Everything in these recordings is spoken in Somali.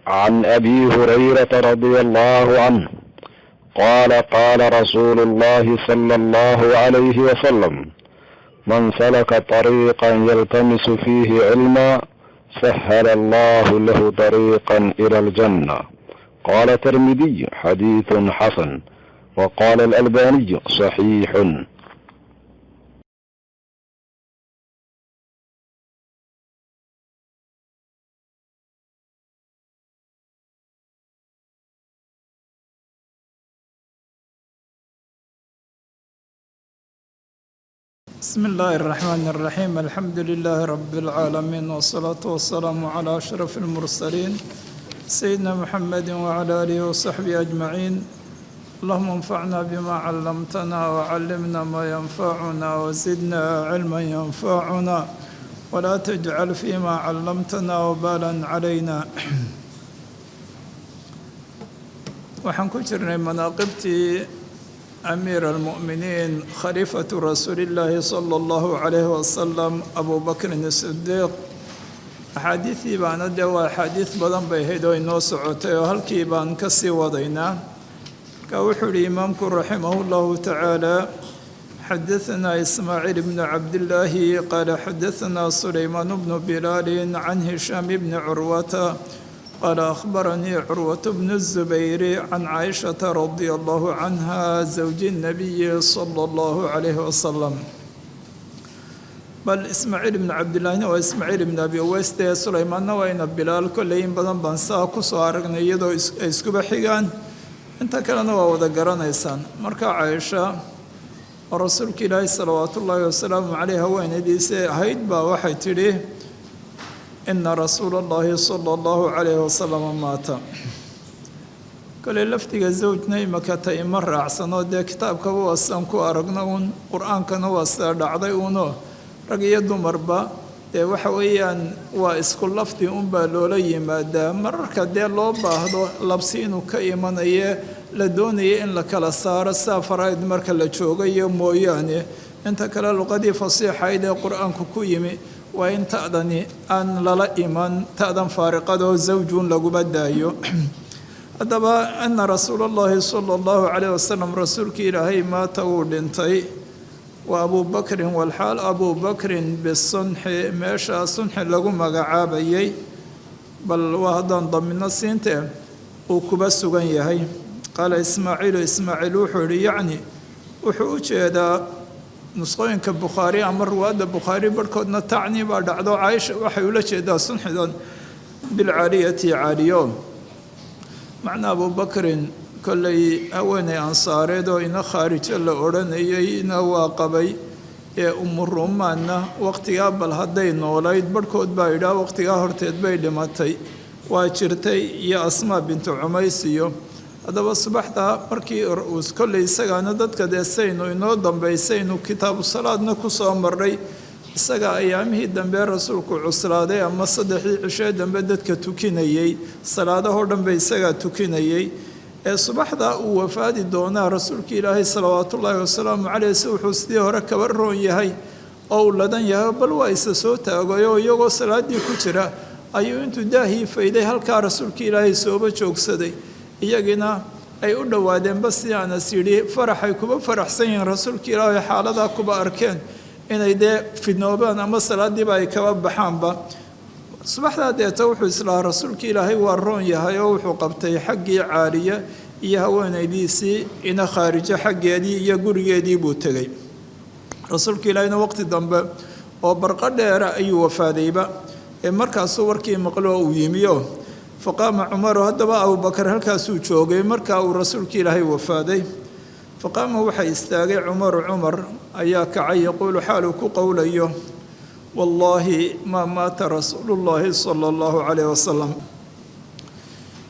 عن أبي هريرة رضي الله عنه قال قال رسول الله صلى الله عليه وسلم: من سلك طريقا يلتمس فيه علما سهل الله له طريقا إلى الجنة. قال الترمذي: حديث حسن. وقال الألباني: صحيح. بسم الله الرحمن الرحيم. الحمد لله رب العالمين، والصلاة والسلام على أشرف المرسلين سيدنا محمد وعلى آله وصحبه أجمعين. اللهم انفعنا بما علمتنا وعلمنا ما ينفعنا وزدنا علما ينفعنا ولا تجعل فيما علمتنا وبالا علينا. waxaan ku jirnay manaaqibtii أمير المؤمنين خليفة رسول الله صلى الله عليه وسلم أبو بكر الصديق. أحاديثي بان دوا أحاديث بدن بهيدو إنو سعوتي وهلكي بان كسي وضينا كوحو الإمام رحمه الله تعالى. حدثنا إسماعيل بن عبد الله قال حدثنا سليمان بن بلال عن هشام بن عروة قال أخبرني عروة بن الزبير عن عائشة رضي الله عنها زوج النبي صلى الله عليه وسلم. بل إسماعيل بن عبد الله وإسماعيل بن أبي ويس سليمان وإن بلال كلهم بدن بنساكو سوارقنا يدو إسكوب حيقان انت كلنا وودا قران إيسان مركا عائشة ورسولك الله صلوات الله وسلام عليه وإن ديسي هيد با وحي تريه إن رسول الله صلى الله عليه وسلم مات. كل لفتك زوجنا مكتا مرة عسنو دي كتاب كو واسنكو أرقنون قرآن كانوا واسر عضيونه رقي يدو مربا دي وحويا واسكو لفتي أمبا لولي مادا مرة كدي لوبا هدو لبسينو كيمان ايه لدوني إن لك لسار السافر مركا لشوغي موياني انت كلا لقدي فصيحة إذا قرآن كوكويمي وإن تأذني أن لا إيمان تأذن فارقة زوج لقبدايو. أدبا أن رسول الله صلى الله عليه وسلم رسولك إلهي ما تولنتي وأبو بكر والحال أبو بكر بالصنح ماشى صنح لقم مقعابي بل وهذا ضمن السنتين وكبس غنيهي. قال إسماعيل وحوري يعني وحوش هذا نسخين كبخاري أمر واد البخاري بركضنا تعني بعد عدو عايش وحيولة شيدا صنحدا بالعالية عاليوم. معنى أبو بكر كل أواني أنصاري دو إن خارج الأوراني إن واقبي يا أم الرومان وقت قبل هدين وليد بركض بايدا وقت هرتد بايد ماتي واشرتي يا أسماء بنت عميسيو. هذا الصباح مركي رؤوس كل سجى ندت كدسين وينودم بيسين وكتاب الصلاة نكوس أمري سجى أيامه دم برسولك عسرادة أما صدق عشاء دم بدت كتوكينيي صلاة هردم بيسجى توكينيي. الصباح ذا وفاة دونا رسولك إلهي صلوات الله وسلام عليه سوح وسديه ركب الرون يهي أو لدن يهي بل وايس صوته ويو يو صلاة دي كتيرة أيو أنتو داهي فإذا هل كرسولك إلهي سوبة شوك سدي iyagina ay u dhawaadeen bas yaana siri faraxay kuba faraxsan rasuulka Ilaahay xaalada kuba arkeen inay de fidnoobaan ama salaadiiba ay kaba baxaanba. subaxda deeta wuxuu islaa rasuulka Ilaahay waa roon yahay oo wuxuu qabtay xaqii caaliya iyo haweenaydiisii ina khaarija xaqeedii iyo gurigeedii buu tagay. rasuulka Ilaahayna waqti dambe oo barqa dheer ayuu wafaadayba markaas warkii maqlo uu yimiyo. فقام عمر هدبا أبو بكر هل كاسو جوغي مركا ورسولك إلهي وفادي. فقام وحي استاغي عمر أياك عي يقول حالك قول أيه والله ما مات رسول الله صلى الله عليه وسلم.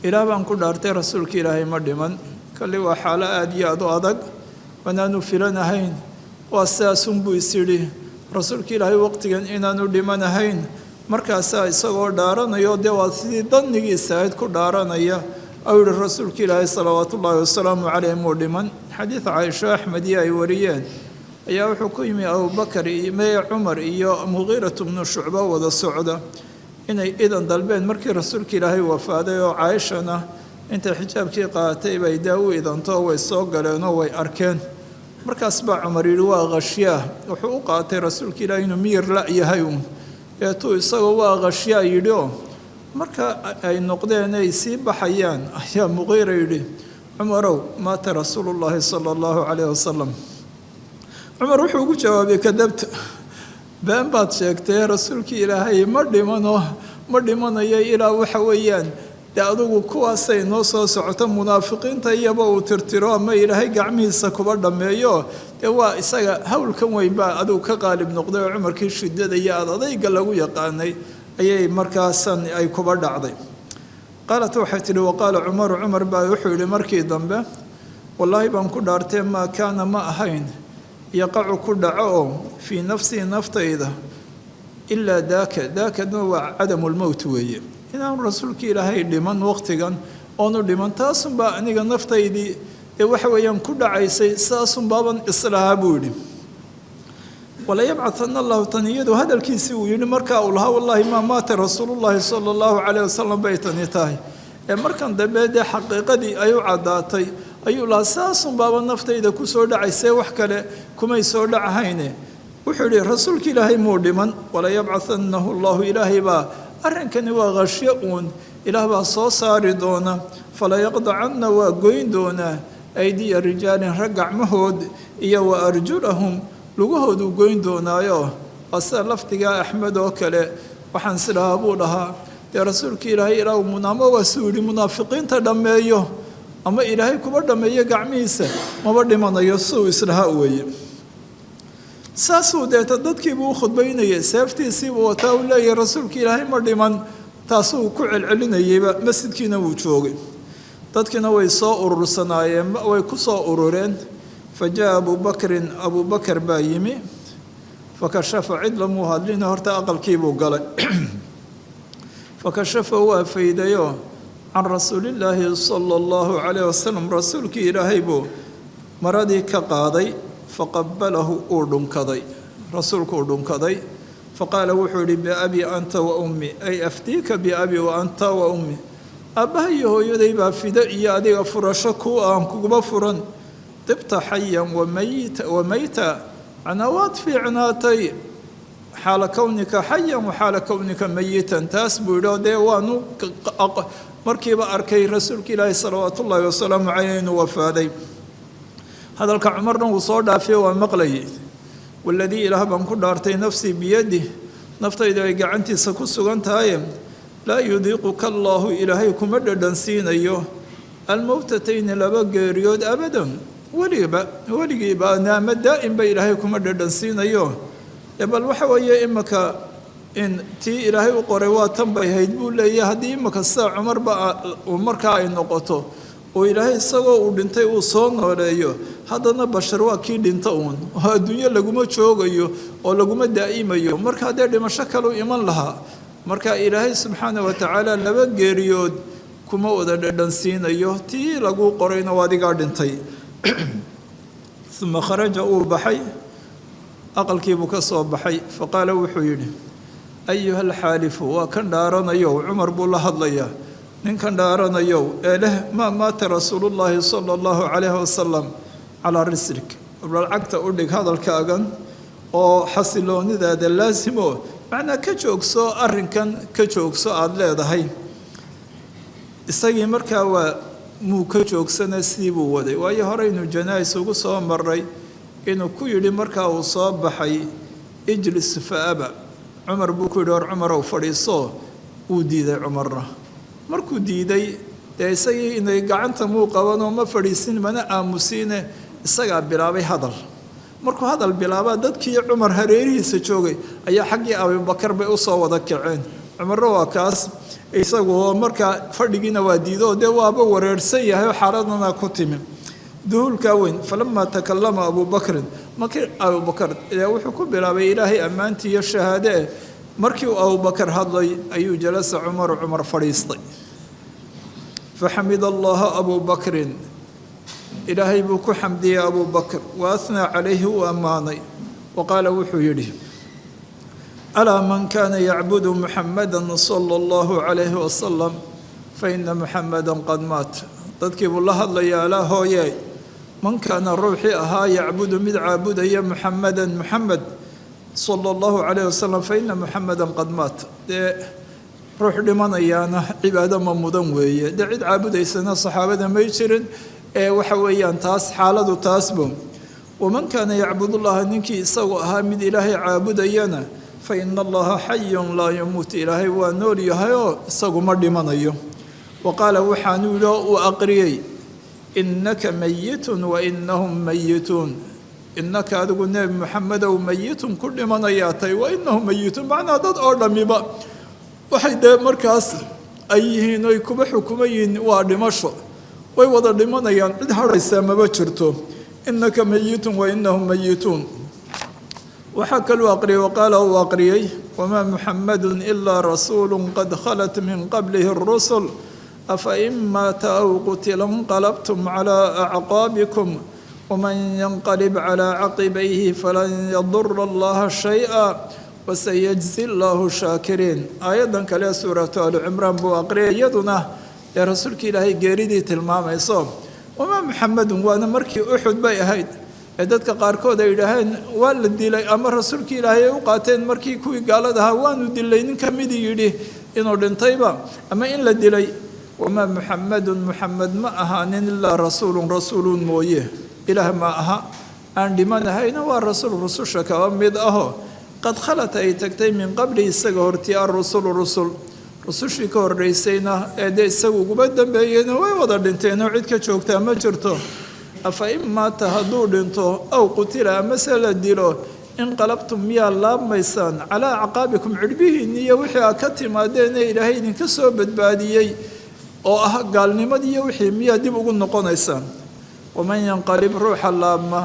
إلى بان كدارتي رسولك إلهي مردمان كالي وحالة آدياد أدق ونانو فلنا هين وأساسم بيسيري رسولك إلهي وقتيا إنانو لمن هين markaasaa isagoo dhaaranayo dee waa sidii dannigiisa ahayd ku dhaaranaya أو الرسول كله صلوات الله والسلام عليه مردمان حديث عائشة أحمد يا وريان يا حكيم أبو بكر ما عمر يا مغيرة بن شعبة وذا السعودة inay idan dalbeen markii rasuulka ilaahay wafaaday oo caaishana intay xijaabkii qaadatay bay daa u idanto way soo galeenoo way arkeen markaas baa cumar yidhi waa khashyaa wuxuu u qaatay rasuulka ilaahay inuu miyir la yahay uun eetuu isagoo waa khashyaa yidhi oo marka ay noqdeen ay sii baxayaan ayaa muqiira yidhi cumarow maata rasuulullaahi sala allahu calayh wasalam cumar wuxuu ugu jawaabay kadabta been baad sheegtay rasuulkii ilaahay ma dhimanayo ilaa waxa weeyaan dee adugu kuwaasay noo soo socoto munaafiqiinta iyaba uu tirtiro ama ilaahay gacmihiisa kuba dhammeeyo dee waa isaga howlkan weyn baa adugu ka qaalib noqday oo cumarkii shiddada iyo adayga lagu yaqaanay ayay markaasan ay kuba dhacday qaalat waxay tidhi waqaala cumaru cumar baa wuxuu yidhi markii dambe wallaahi baan ku dhaartee maa kaana ma ahayn yaqacu ku dhaco oo fii nafsii naftayda ilaa daakadna waa cadamulmowt weeye inaanu rasuulkii ilaahay dhiman waqtigan oonu dhiman taasunbaa aniga naftaydii ee waxa weeyaan ku dhacaysay saasunbaaban islahaa buu yidhi wala yabcatana allahu tani iyadu hadalkiisii uu yidhi markaa uu lahaa wallaahi maa maata rasuulullaahi sala allahu calayh wasalam bay tani tahay ee markan dambe dee xaqiiqadii ay u caddaatay ayuu lahaa saasunbaaba naftayda ku soo dhacaysee wax kale kumay soo dhacahayne wuxuu yidhi rasuulka ilaahay muu dhiman wala yabcatanahu allahu ilaahay baa arrinkani waa khashyo uun ilaah baa soo saari doona fala yaqdacanna waa goyn doonaa aydiya rijaalin rag gacmahood iyo wa arjulahum lugahooduu goyn doonaayo waa sida lafdigaa axmed oo kale waxaan silahaa buu dhahaa dee rasuulka ilaahay ilaa munaamo waa suu yidhi munaafiqiinta dhammeeyo ama ilaahay kuba dhammeeyo gacmihiisa maba dhimanayo suu islahaa weeye saasuu deeta dadkiibuu u khudbaynayay seeftiisiibuu wataa uu leeyahay rasuulka ilaahay ma dhiman taasuu ku celcelinayeyba masjidkiina wuu joogay dadkiina way soo urursanaayeen way ku soo urureen fa jaa abubakrin abubakar baa yimi fakashafa cid lamuu hadlina horta aqalkiibuu galay fakashafa waa faydayoo can rasuulillaahi sala allahu calayh wasalam rasuulkii ilaahay buu maradii ka qaaday faqabalahu uu dhunkaday rasuulku uu dhunkaday faqaala wuxuu yidhi biabi anta wa ummi ay afdiika biabi wa anta wa ummi aabbaha iyo hooyaday baa fido iyo adiga furasho ku aan kuguba furan dibta xayan wa mayta macnaa waad fiicnaatay xaala kownika xayan wa xaala kownika mayitan taas buu yidhi oo dee waanu markiiba arkay rasuulka ilaahi salawaatu ullaahi wasalaamu caleyh inuu wafaaday hadalka cumarna wuu soo dhaafiyo waa maqlayay waladii ilaah baan ku dhaartay nafsii biyadih naftayda ay gacantiisa ku sugan tahay laa yudiiquka allaahu ilaahay kuma dhadhansiinayo almowtatayni laba geeriyood abadan weligiiba naama daa'imba ilaahay kuma dhadhansiinayo bal waxa weeye imaka in tii ilaahay u qoray waa tan bay hayd buu leeyahay haddii imaka sida cumarba markaa ay noqoto oo ilaahay isagoo uu dhintay uu soo nooleeyo haddana bashar waa kii dhinta uun oo adduunyo laguma joogayo oo laguma daa'imayo marka haddee dhimasho kaleu iman lahaa marka ilaahay subxaana wa tacaala laba geeriyood kuma wada dhadhansiinayo tii lagu qorayna waa adigaa dhintay uma kharaja uu baxay aqalkiibuu ka soo baxay faqaala wuxuu yidhi ayuha alxaalifu waa kan dhaaranayow cumar buu la hadlayaa ninkan dhaaranayow ee leh maa maata rasuulullaahi sala allahu calayhi wasalam calaa rislik balcagta u dhig hadalkaagan oo xasiloonidaada laasimo macnaa ka joogso arrinkan ka joogso aada leedahay isagii markaa waa muu ka joogsana sidii buu waday waayo horeynu janaais ugu soo maray inuu ku yidhi markaa uu soo baxay ijlis fa aba cumar buu ku yidhi war cumarow fadhiiso wuu diiday cumarna markuu diiday dee isagii inay gacanta muu qabanoo ma fadhiisin mana aamusiine isagaa bilaabay hadal markuu hadal bilaabaa dadkii cumar hareerihiisa joogay ayaa xaggii abubakar bay u soo wada kaceen cumarna waa kaas isagoo markaa fadhigiina waa diido dee waaba wareersan yahay oo xaaladana ku timi duhulkaa weyn falamaa takallama abubakrin markii abubakar wuxuu ku bilaabay ilaahay ammaantii iyo shahaadee markii uu abubakar hadlay ayuu jalasa cumar fadhiistay faxamida allaha abubakrin ilaahay buu ku xamdiyey abubakr wa ahnaa calayhi uu ammaanay wa qaala wuxuu yidhi alaa man kaana yacbudu muxamada sala allahu calayhi wasalam faina muxamada qad maat. dadkii buu la hadlayaa alaa hooye man kaana ruuxii ahaa yacbudu mid caabudaya muxamadan muxamed sala allahu calayhi wasalam faina muxamadan qad maat. dee ruux dhimanayaana cibaado ma mudan weeye. dee cid caabudaysana saxaabada may jirin ee waxa weeyaan taas xaaladu taasbu. waman kaana yacbudullaha ninkii isagu ahaa mid ilaahay caabudayana fa ina allaha xayun laa yamuut. ilaahay waa nool yahayoo isagu ma dhimanayo. wa qaala waxaanuu yidhi oo uu aqriyey innaka mayitun wa inahum mayituun. innaka adigu nebi muxamedow mayitun ku dhimanayaa tahay wa inahum mayituun. macnaa dad oo dhammiba waxay dee markaas ay yihiin oy kuba xukumayiin waa dhimasho, way wada dhimanayaan, cid hadhaysaa maba jirto. innaka mayitun wa inahum mayituun. waxaa kaluu aqriyay waqaala uu aqriyey wamaa muxamadun ilaa rasuulu qad khalat min qablihi اrusul afa in maata aw qutila inqalabtum calaa acqaabikum waman yanqalib calaa caqibayhi falan yadura allaha shayئa wasayajzi allahu shaakiriin. aayaddan kale suuratu alicimraan buu aqriyay, iyaduna ee rasuulka ilaahay geeridii tilmaamayso. wamaa muxamedun waana markii uxud bay ahayd ee dadka qaarkood ay yidhaaheen waa la dilay, ama rasuulka ilaahay ay u qaateen markii kuwii gaalada ahaa waanu dilay nin ka midii yidhi inuu dhintayba ama in la dilay. wamaa muxamedun muxamed ma ahaanin ilaa rasuulun mooye, ilaah ma aha aan dhimanahayna waa rasuul rususha kaba mid aho qad khalat ay tagtay min qabli isaga hortii arusulu rusushii ka horreysayna ee dee isagu uguba dambeeyeyna way wada dhinteenoo cid ka joogtaa ma jirto. afa in maata hadduu dhinto aw qutila amase la dilo inqalabtum miyaa laabmaysaan calaa acqaabikum cirbihiinni iyo wixii aad ka timaadeen ee ilaahay idinka soo badbaadiyey oo ah gaalnimadii iyo wixii miyaa dib ugu noqonaysaan. waman yanqalib ruuxa laabma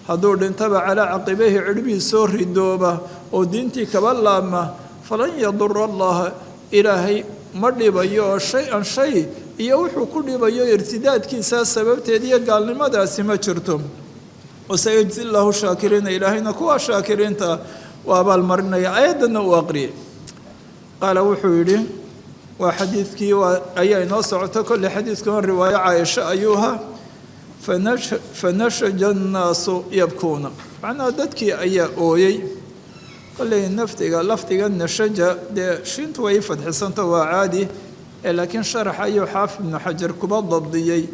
hadduu dhintaba calaa caqibayhi cirhbihii soo ridooba oo diintii kaba laabma falan yadura allaha ilaahay ma dhibayo oo shay-an shay iyo wuxuu ku dhibayo irtidaadkiisaa sababteed iyo gaalnimadaasi ma jirto. wasayajzi llahu shaakiriina. ilaahayna kuwa shaakiriinta waa abaalmarinaya. aayaddanna uu aqriyay qaala wuxuu yidhi waa xadiidkii ayaa inoo socoto kolley xadiidkuna riwaayo caaisha ayuu ahaa fanashaja annaasu yabkuuna. macnaha dadkii ayaa ooyey. kolley lafdiga nashaja dee shintu way fadxisanta waa caadi laakiin sharax ayuu xaafid ibnu xajar kuba dabdiyey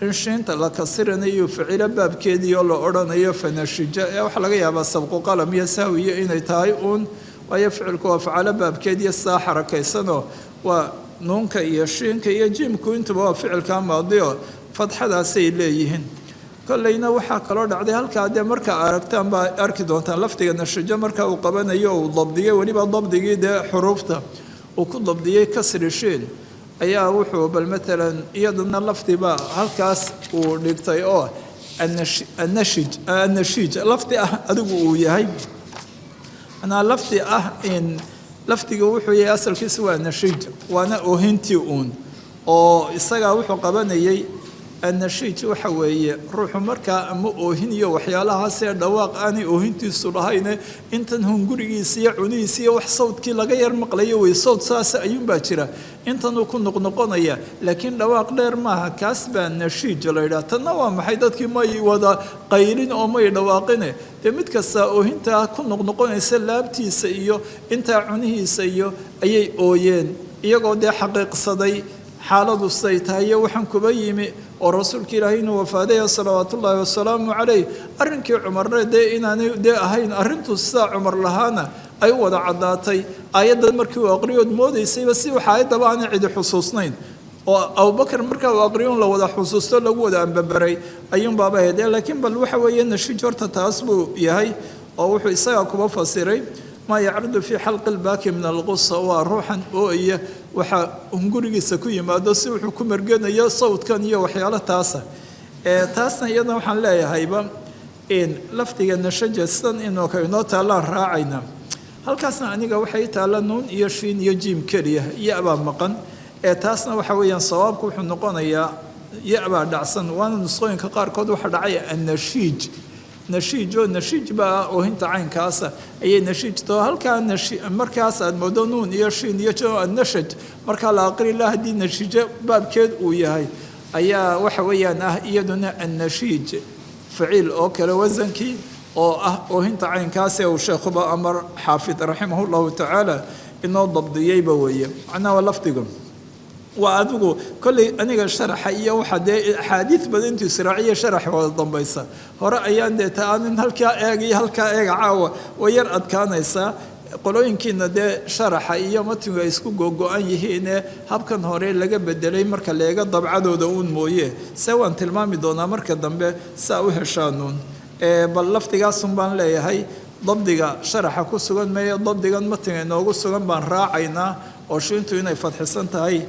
in shiinta la kasiranayo ficilo baabkeedii oo la odhanayo fanashija ee waxaa laga yaabaa sabqu qalam iyo sahwiyo inay tahay uun, waayo ficilku waa facalo baabkeediiyo saa xarakaysanoo waa nuunka iyo shiinka iyo jiimku intuba waa ficilkaa maadiyo fadxadaasay leeyihiin. kolleyna waxaa kaloo dhacday halkaa dee markaa aragtaan baa arki doontaan lafdiga nashajo markaa uu qabanayo uu dabdiyey weliba dabdigii dee xuruufta uu ku dabdiyey kasri shiin ayaa wuxuu bal maalan iyadana lafdiba halkaas uu dhigtay oo annashiij lafdi ah adigu uu yahay. anaa lafdi ah in lafdiga wuxuu yahay asalkiisa waa nashiij waana oohintii uun oo isagaa wuxuu qabanayay. annashiij waxa weeye ruuxu markaa ama oohin iyo waxyaalahaasee dhawaaq aanay oohintiisu lahayne intan hungurigiisa iyo cunihiisa iyo wax sawdkii laga yar maqlayo wey sawd saasa ayuunbaa jira intanuu ku noqnoqonaya laakiin dhawaaq dheer maaha. kaas baa nashiij la yidhaha. tanna waa maxay dadkii may wada qaylin oo may dhawaaqine dee mid kastaa oohintaa ku noqnoqonaysa laabtiisa iyo intaa cunihiisa iyo ayay ooyeen iyagoo dee xaqiiqsaday xaaladu siday tahay iyo waxaan kuba yimi oo rasuulka ilaahay inuu wafaadaya salawaatu ullaahi wasalaamu calayh. arrinkii cumarna dee inaanay dee ahayn arrintu sidaa cumar lahaana ay u wada caddaatay. aayaddan markii uu aqriyood moodaysayba si waxa ayaddaba aanay cidi xusuusnayn oo abubakar markaa uu aqriyo in la wada xusuusto lagu wada ambabaray ayuunbaaba ahayd. laakiin bal waxa weeye nashiij horta taas buu yahay oo wuxuu isagaa kuba fasiray maa yacridu fii xalqi lbaaki min alqusa. waa ruuxan ooya waxaa hungurigiisa ku yimaado si wuxuu ku marganayo sawdkan iyo waxyaalo taasa. taasna iyadana waxaan leeyahayba lafdiga nashaja sidan inoo taallaan raacayna. halkaasna aniga waxay taalla nuun iyo shiin iyo jiim keliya ya-baa maqan. taasna waxa weeyaan sawaabku wuxuu noqonayaa ya-baa dhacsan waana nusqooyinka qaarkood waxa dhacay annashiij nashiijo nashiij baa oohinta caynkaasa ayay nashiijto halkaa markaas aad moodo nuun iyo shiin iyo jo nashaj markaa la aqri la haddii nashiijo baabkeed uu yahay ayaa waxa weeyaan ah iyaduna annashiij faciil oo kale wasankii oo ah oohinta caynkaas ee uu sheekhuba amar xaafid raximah llahu tacaala inoo dabdiyeyba weeye macnaha waa lafdiga waa adigu kolley aniga sharaxa iyo waxa dee axaadiid badan intuu israaciya sharaxa wada dambaysa hore ayaan dee taanin halkaa eeg iyo halkaa eega caawa way yar adkaanaysaa qolooyinkiina dee sharaxa iyo matigu ay isku googo-an yihiine habkan hore laga bedelay marka leega dabcadooda uun mooye se waan tilmaami doonaa marka dambe saa u heshaanuun bal lafdigaasun baan leeyahay dabdiga sharaxa ku sugan meeyo dabdigan matiga inoogu sugan baan raacaynaa oo shiintu inay fadxisan tahay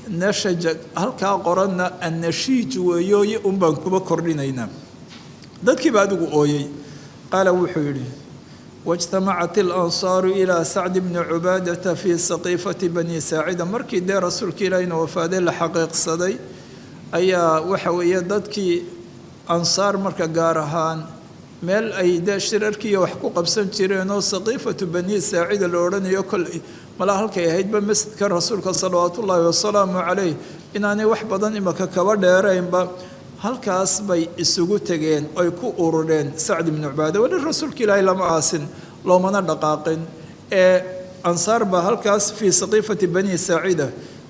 nashaja halkaa qoranna annashiij weeyooye un baan kuba kordhinaynaa dadkiiba adigu ooyey qaala wuxuu yidhi واجتمعت الأنصار إلى سعد بن عبادة في سقيفة بني ساعدة markii dee rasuulka ilaahina wafaaday la xaqiiqsaday ayaa waxa weeye dadkii ansaar marka gaar ahaan meel ay dee shirarkiiyo wax ku qabsan jireenoo saqiifatu bani saacida la odhanayo koley malaa halkay ahaydba masjidka rasuulka salawaatu ullaahi wasalaamu calayh inaanay wax badan imaka kaba dheeraynba halkaas bay isugu tegeen oy ku urureen sacd ibnu cubaada weli rasuulka ilaahay lama aasin loomana dhaqaaqin ee ansaar baa halkaas fii saqiifati bani saacida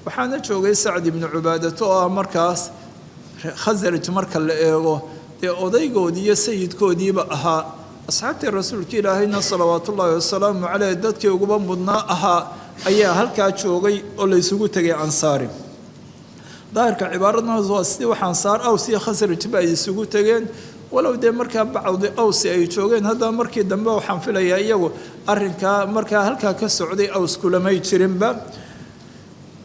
waxaana joogay sacd ibnu cubaadato oo ah markaas khasraj marka la eego dee odaygoodii iyo sayidkoodiiba ahaa asxaabtii rasuulka ilaahayna salawaatu ullaahi wasalaamu caleyh dadkii uguba mudnaa ahaa ayaa halkaa joogay oo la isugu tegay ansaari daahirka cibaaradnaas waa sidii wax ansaar aws iyo khasrajba ay isugu tegeen walow dee markaa bacdi awsi ay joogeen haddaba markii dambe waxaan filayaa iyagu arrinkaa markaa halkaa ka socday aws kulamay jirinba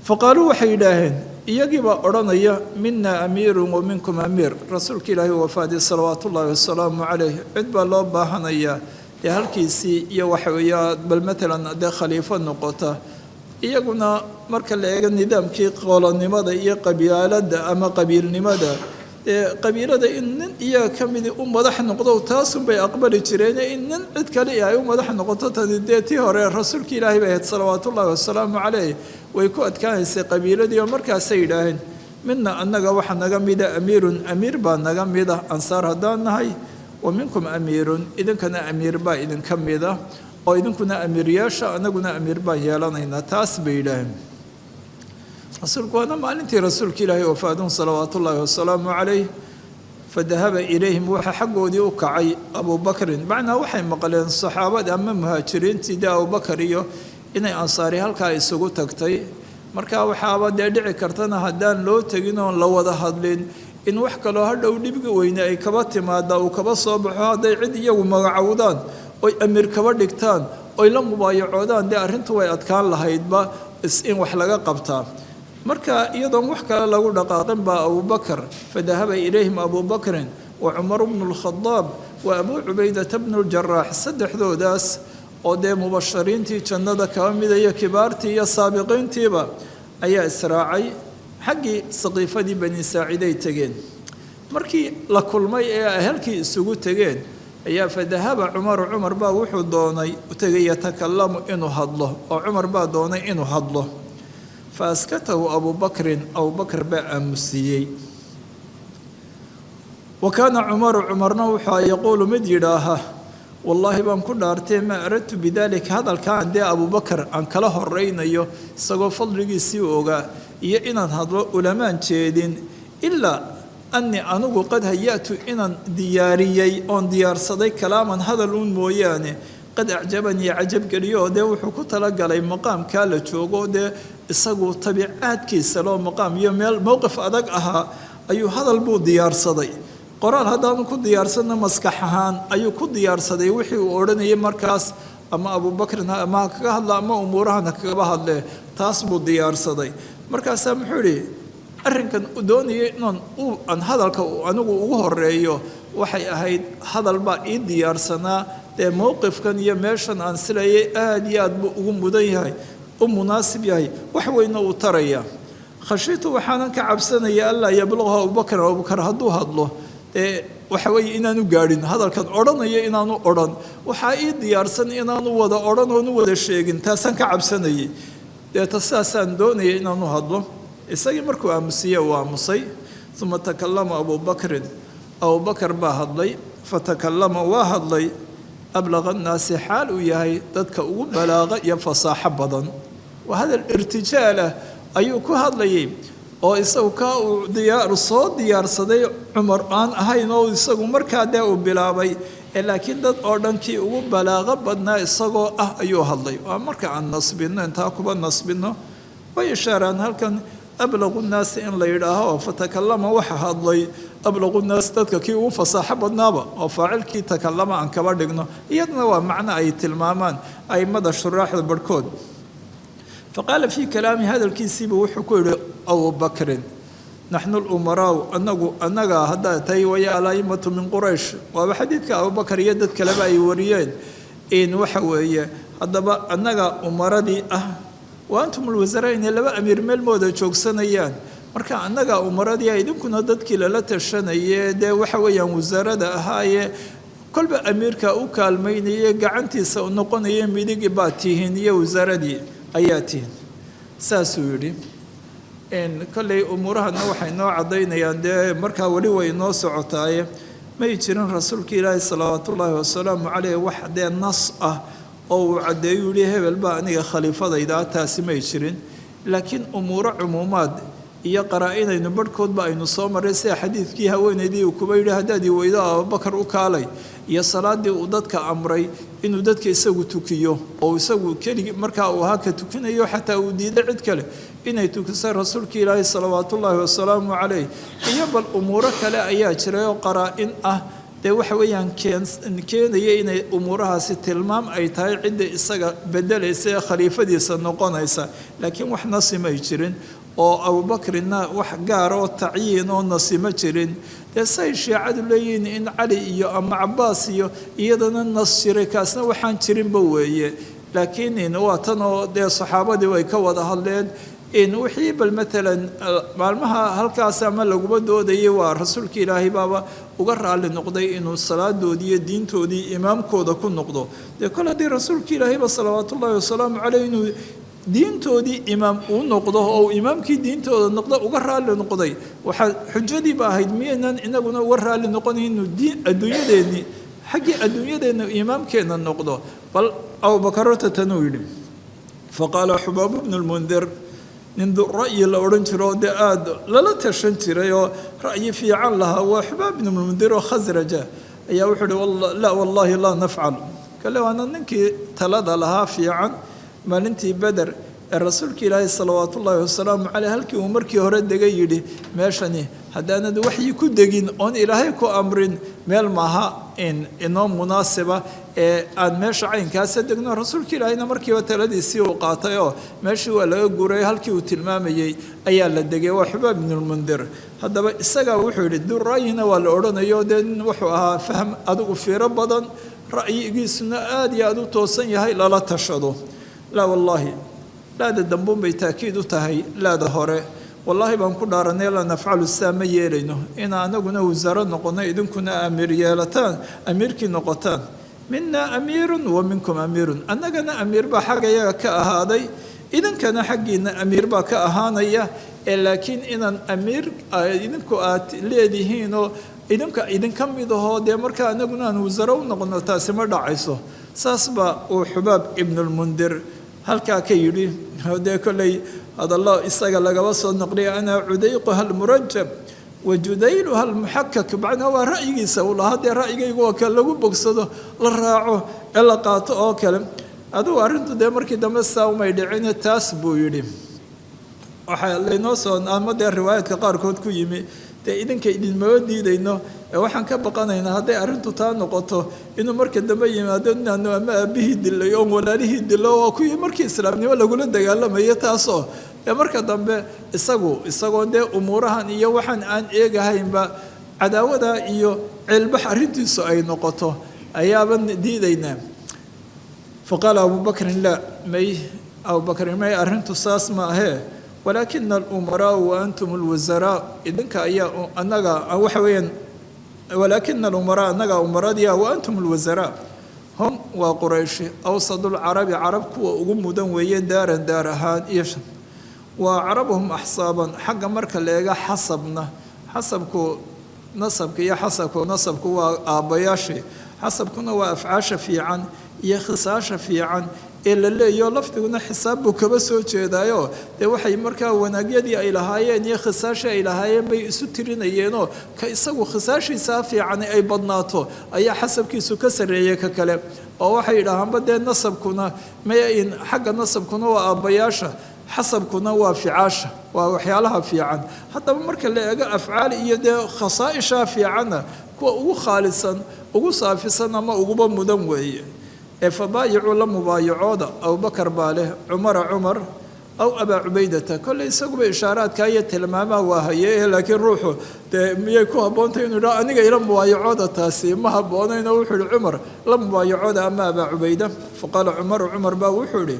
faqaaluu waxay yidhaaheen iyagiibaa odhanaya mina amiirun wa minkum amiir rasuulka ilaahi wafaaday salawaatu ullaahi wasalaamu calayh cid baa loo baahanayaa dee halkiisii iyo waxa weeya bal matalan dee khaliifo noqota iyaguna marka la eego nidaamkii qoolonimada iyo qabiilada ama qabiilnimada qabiilada in nin iyaga ka midi u madax noqdo taasunbay aqbali jireen in nin cid kale ay u madax noqoto tani dee tii hore rasuulka ilaahay bay ahayd salawaatu ullaahi wasalaamu calayh way ku adkaanaysay qabiiladii oo markaasay yidhaaheen midna annaga waxa naga mida amiirun amiir baa naga mida ansaar haddaan nahay wa minkum amiirun idinkana amiir baa idinka mida oo idinkuna amiiryaasha anaguna amiir baan yeelanaynaa taas bay yidhaaheen rasuulku waana maalintii rasuulka ilaahay wafaadun salawaatu ullaahi wasalaamu calayh fadahaba ilayhim waxaa xaggoodii u kacay abubakrin macnaa waxay maqleen saxaabada ama muhaajiriintii dee abubakar iyo inay ansaari halkaa isugu tagtay markaa waxaaba dee dhici kartana haddaan loo tegin oon la wada hadlin in wax kaloo hadhow dhibga weyne ay kaba timaada uu kaba soo baxo hadday cid iyagu magacowdaan oy amiir kaba dhigtaan oy la mubaayacoodaan dee arrintu way adkaan lahaydba in wax laga qabtaa marka iyadoon wax kale lagu dhaqaaqin baa abubakar fadahaba ilayhim abubakrin wa cumar bnu lkhadaab wa abuu cubaydata bnu ljaraax saddexdoodaas oo dee mubashariintii jannada kaba midaya kibaartii iyo saabiqiintiiba ayaa israacay xaggii saqiifadii bani saaciday tegeen markii la kulmay ee ay halkii isugu tegeen ayaa fadahaba cumaru cumar baa wuxuu doonay tegay yatakalamu inuu hadlo oo cumar baa doonay inuu hadlo fa askatahu abubakrin abubakr baa aamusiiyey wa kaana cumaru cumarna wuxuu yaquulu mid yidhaaha wallaahi baan ku dhaartee maa aradtu bidaalika hadalkaan dee abubakar aan kala horaynayo isagoo fadligiisii ogaa iyo inaan hadlo ulamaan jeedin ilaa anii anugu qad hayatu inaan diyaariyey oon diyaarsaday kalaaman hadal uun mooyaane qad acjabanii cajabgeliyo oo dee wuxuu ku talagalay maqaamkaa la joogo dee isagu tabiicaadkiisa loo maqaam iyo meel mowqif adag ahaa ayuu hadal buu diyaarsaday qoraal haddaanu ku diyaarsanna maskax ahaan ayuu ku diyaarsaday wixii uu odhanayay markaas ama abubakrin ama ha kaga hadla ama umuurahan ha kagaba hadle taas buu diyaarsaday markaasaa muxuu idhi arrinkan uu doonayay aan hadalka anigu ugu horeeyo waxay ahayd hadal baa ii diyaarsanaa dee mowqifkan iyo meeshan aan silayay aad iyo aad buu ugu mudan yahay u munaasib yahay wax weyna uu taraya khashiitu waxaanan ka cabsanaya allaa yabluqa abubakar hadduu hadlo waxa weeye inaanu gaadhin hadalkan odhanaya inaanu odhan waxaa ii diyaarsan inaanu wada odhan oonu wada sheegin taasaan ka cabsanayay deeta saasaan doonaya inaanu hadlo isagii markuu aamusiye uu aamusay uma takallama abubakrin abubakar baa hadlay fatakallama waa hadlay ablaqa annaasi xaal uu yahay dadka ugu balaaqa iyo fasaaxo badan waa hadal irtijaal ah ayuu ku hadlayay oo isagu ka uu soo diyaarsaday cumar aan ahayn oo isagu markaa dee uu bilaabay laakiin dad oo dhankii ugu balaaqo badnaa isagoo ah ayuu hadlay waa marka aan nasbino intaa kuba nasbino way ishaaraan halkan ablaqu nnaasi in la yidhaaho fatakallama waxa hadlay ablaqu nnaas dadka kii ugu fasaaxo badnaaba oo faacilkii takallama aan kaba dhigno iyadana waa macno ay tilmaamaan aimada shuraaxda barhkood faqaala fii kalaami hadalkiisiiba wuxuu ku yihi abubakrin naxnu lumaraau annaga haddaa tahay waya alaimatu min quraysh waaba xadiidka abubakar iyo dad kaleba ay wariyeen in waxa weeye haddaba annaga umaradii ah wa antum alwasara inay laba amiir meelmooda joogsanayaan marka annaga umaradii idinkuna dadkii lala tashanayee dee waxa weeyaan wasaarada ahaayee kolba amiirka u kaalmaynaye gacantiisa u noqonaya midigi baa tihiin iyo wasaaradii ayaa tihiin saasuu yidhi kolley umuurahana waxay noo caddaynayaan dee markaa weli way noo socotaaye may jirin rasuulka ilaahi salawaatu ullaahi wasalaamu caleyh wax dee nas ah oo uu caddeeyu yihi hebel baa aniga khaliifadayda taasi may jirin laakiin umuuro cumuumaad iyo qaraa-inaynu barhkoodba aynu soo marray sida xadiidkii haweenaydii uu kuba yidhi haddaadii weydo abubakar u kaalay iyo salaadii uu dadka amray inuu dadka isagu tukiyo oo isagu keligi markaa uu ahaa ka tukinayo xataa uu diiday cid kale inay tukisa rasuulka ilaahi salawaatullaahi wasalaamu caleyh iyo bal umuuro kale ayaa jiray oo qaraa-in ah dee waxa weeyaan keenaya inay umuurahaasi tilmaam ay tahay cidda isaga bedelaysa ee khaliifadiisa noqonaysa laakiin wax nasi may jirin oo abubakrina wax gaar oo tacyiin oo nasi ma jirin dee say shiicadu leeyihiin in cali iyo ama cabaas iyo iyadana nas jiray kaasna waxaan jirinba weeye laakiin waa tan oo dee saxaabadii way ka wada hadleen in wixii bal maalan maalmaha halkaas ama laguma doodayay waa rasuulka ilaahay baaba uga raali noqday inuu salaadoodii iyo diintoodii imaamkooda ku noqdo dee kol haddii rasuulka ilaahayba salawaatullaahi wasalaamu caleyh inuu diintoodii imaam uu noqdo oo imaamkii diintooda noqdo uga raali noqday waxaa xujadiiba ahayd miyaynan inaguna uga raali noqonayn inuu adduunyadeennii xaggii adduunyadeenna imaamkeenna noqdo bal abubakarota tanuu yidhi faqaala xubaab bnu lmundir nin ra'yi la odhan jiro oo dee aada lala tashan jiray oo ra'yi fiican lahaa waa xubaab bnu lmundir oo khasraja ayaa wuxuu uhi laa wallaahi laa nafcal kale waana ninkii talada lahaa fiican maalintii beder ee rasuulka ilaahi salawaatullaahi wasalaamu caleyh halkii uu markii hore degay yidhi meeshani haddaanad waxyi ku degin oon ilaahay ku amrin meel maaha inoo munaasiba ee aan meesha caynkaasa degno rasuulka ilaahayna markiiba taladiisii uu qaatay oo meeshii waa laga guuray halkii uu tilmaamayey ayaa la degay waa xubaab ibnulmundir haddaba isagaa wuxuu yidhi durayina waa la odhanayo dee nin wuxuu ahaa fahm adigu fiiro badan ra'yigiisuna aada iyo aada u toosan yahay lala tashado laa wallaahi laada dambuun bay taakiid u tahay laada hore wallaahi baan ku dhaaranay la nafcalu saa ma yeelayno inaa anaguna wasaaro noqono idinkuna amiir yeelataan amiirkii noqotaan minaa amiirun wa minkum amiirun annagana amiir baa xaggayaga ka ahaaday idinkana xaggiina amiir baa ka ahaanaya ee laakiin inaan amiir idinku aad leedihiinoo idinka mid ahoo dee markaa anaguna aan wasaaro u noqono taasi ma dhacayso saas baa uu xubaab ibnulmundir halkaa ka yidhi dee kolley hadallo isaga lagaba soo naqliya ana cudayquha almurajab wa judayluha almuxakak macnaa waa ra'yigiisa uu lahaa dee ra'yigaygu oo kale lagu bogsado la raaco ee la qaato oo kale adugu arrintu dee markii dambe saa umay dhicine taas buu yidhi waxaa laynoo soo ama dee riwaayaadka qaarkood ku yimi dee idinka idinmaba diidayno ee waxaan ka baqanaynaa hadday arrintu taa noqoto inuu marka dambe yimaado inaanu ama aabihii dilay oon walaalihii dilo oo kuwii markii islaamnimo lagula dagaalamayo taasoo dee marka dambe isagoo dee umuurahan iyo waxaan aan eegahaynba cadaawada iyo ceelbax arrintiisu ay noqoto ayaaban diidaynaa faqaala abubakrin laa abubakrin may arrintu saas ma ahee walaakina alumaraau wa antum alwasaraa idinka ayaa annaga waxa weeyaan walaakina alumaraa annaga umaradiia wa antum alwasaraa hum waa qurayshi awsadulcarabi carab kuwa ugu mudan weeye daaran daar ahaan iyo waa carabuhum axsaaban xagga marka la eega xasabna xasabku nasabka iyo xasabku nasabku waa aabbayaashii xasabkuna waa afcaasha fiican iyo khisaasha fiican ee la leeyo laftiguna xisaab buu kaba soo jeedaayo dee waxay markaa wanaagyadii ay lahaayeen iyo khisaashii ay lahaayeen bay isu tirinayeenoo ka isagu khisaashiisaa fiican ay badnaato ayaa xasabkiisu ka sarreeyey ka kale oo waxay yidhaahaanba dee nasabkuna mayn xagga nasabkuna waa aabbayaasha xasabkuna waa ficaasha waa waxyaalaha fiican haddaba marka la eego afcaal iyo dee khasaaisha fiicanna kuwa ugu khaalisan ugu saafisan ama uguba mudan weeye ee fabaayicuu la mubaayacooda abubakar baa leh cumara cumar aw abaa cubaydata kolley isaguba ishaaraadka iyo tilmaamaa waa haye laakiin ruuxu dee miyay ku habboontahy inuu idhaa aniga ila mubaayacooda taasi ma habboonayno wuxuu ihi cumar la mubaayacooda ama abaa cubayda faqaala cumaru cumar baa wuxuu idhi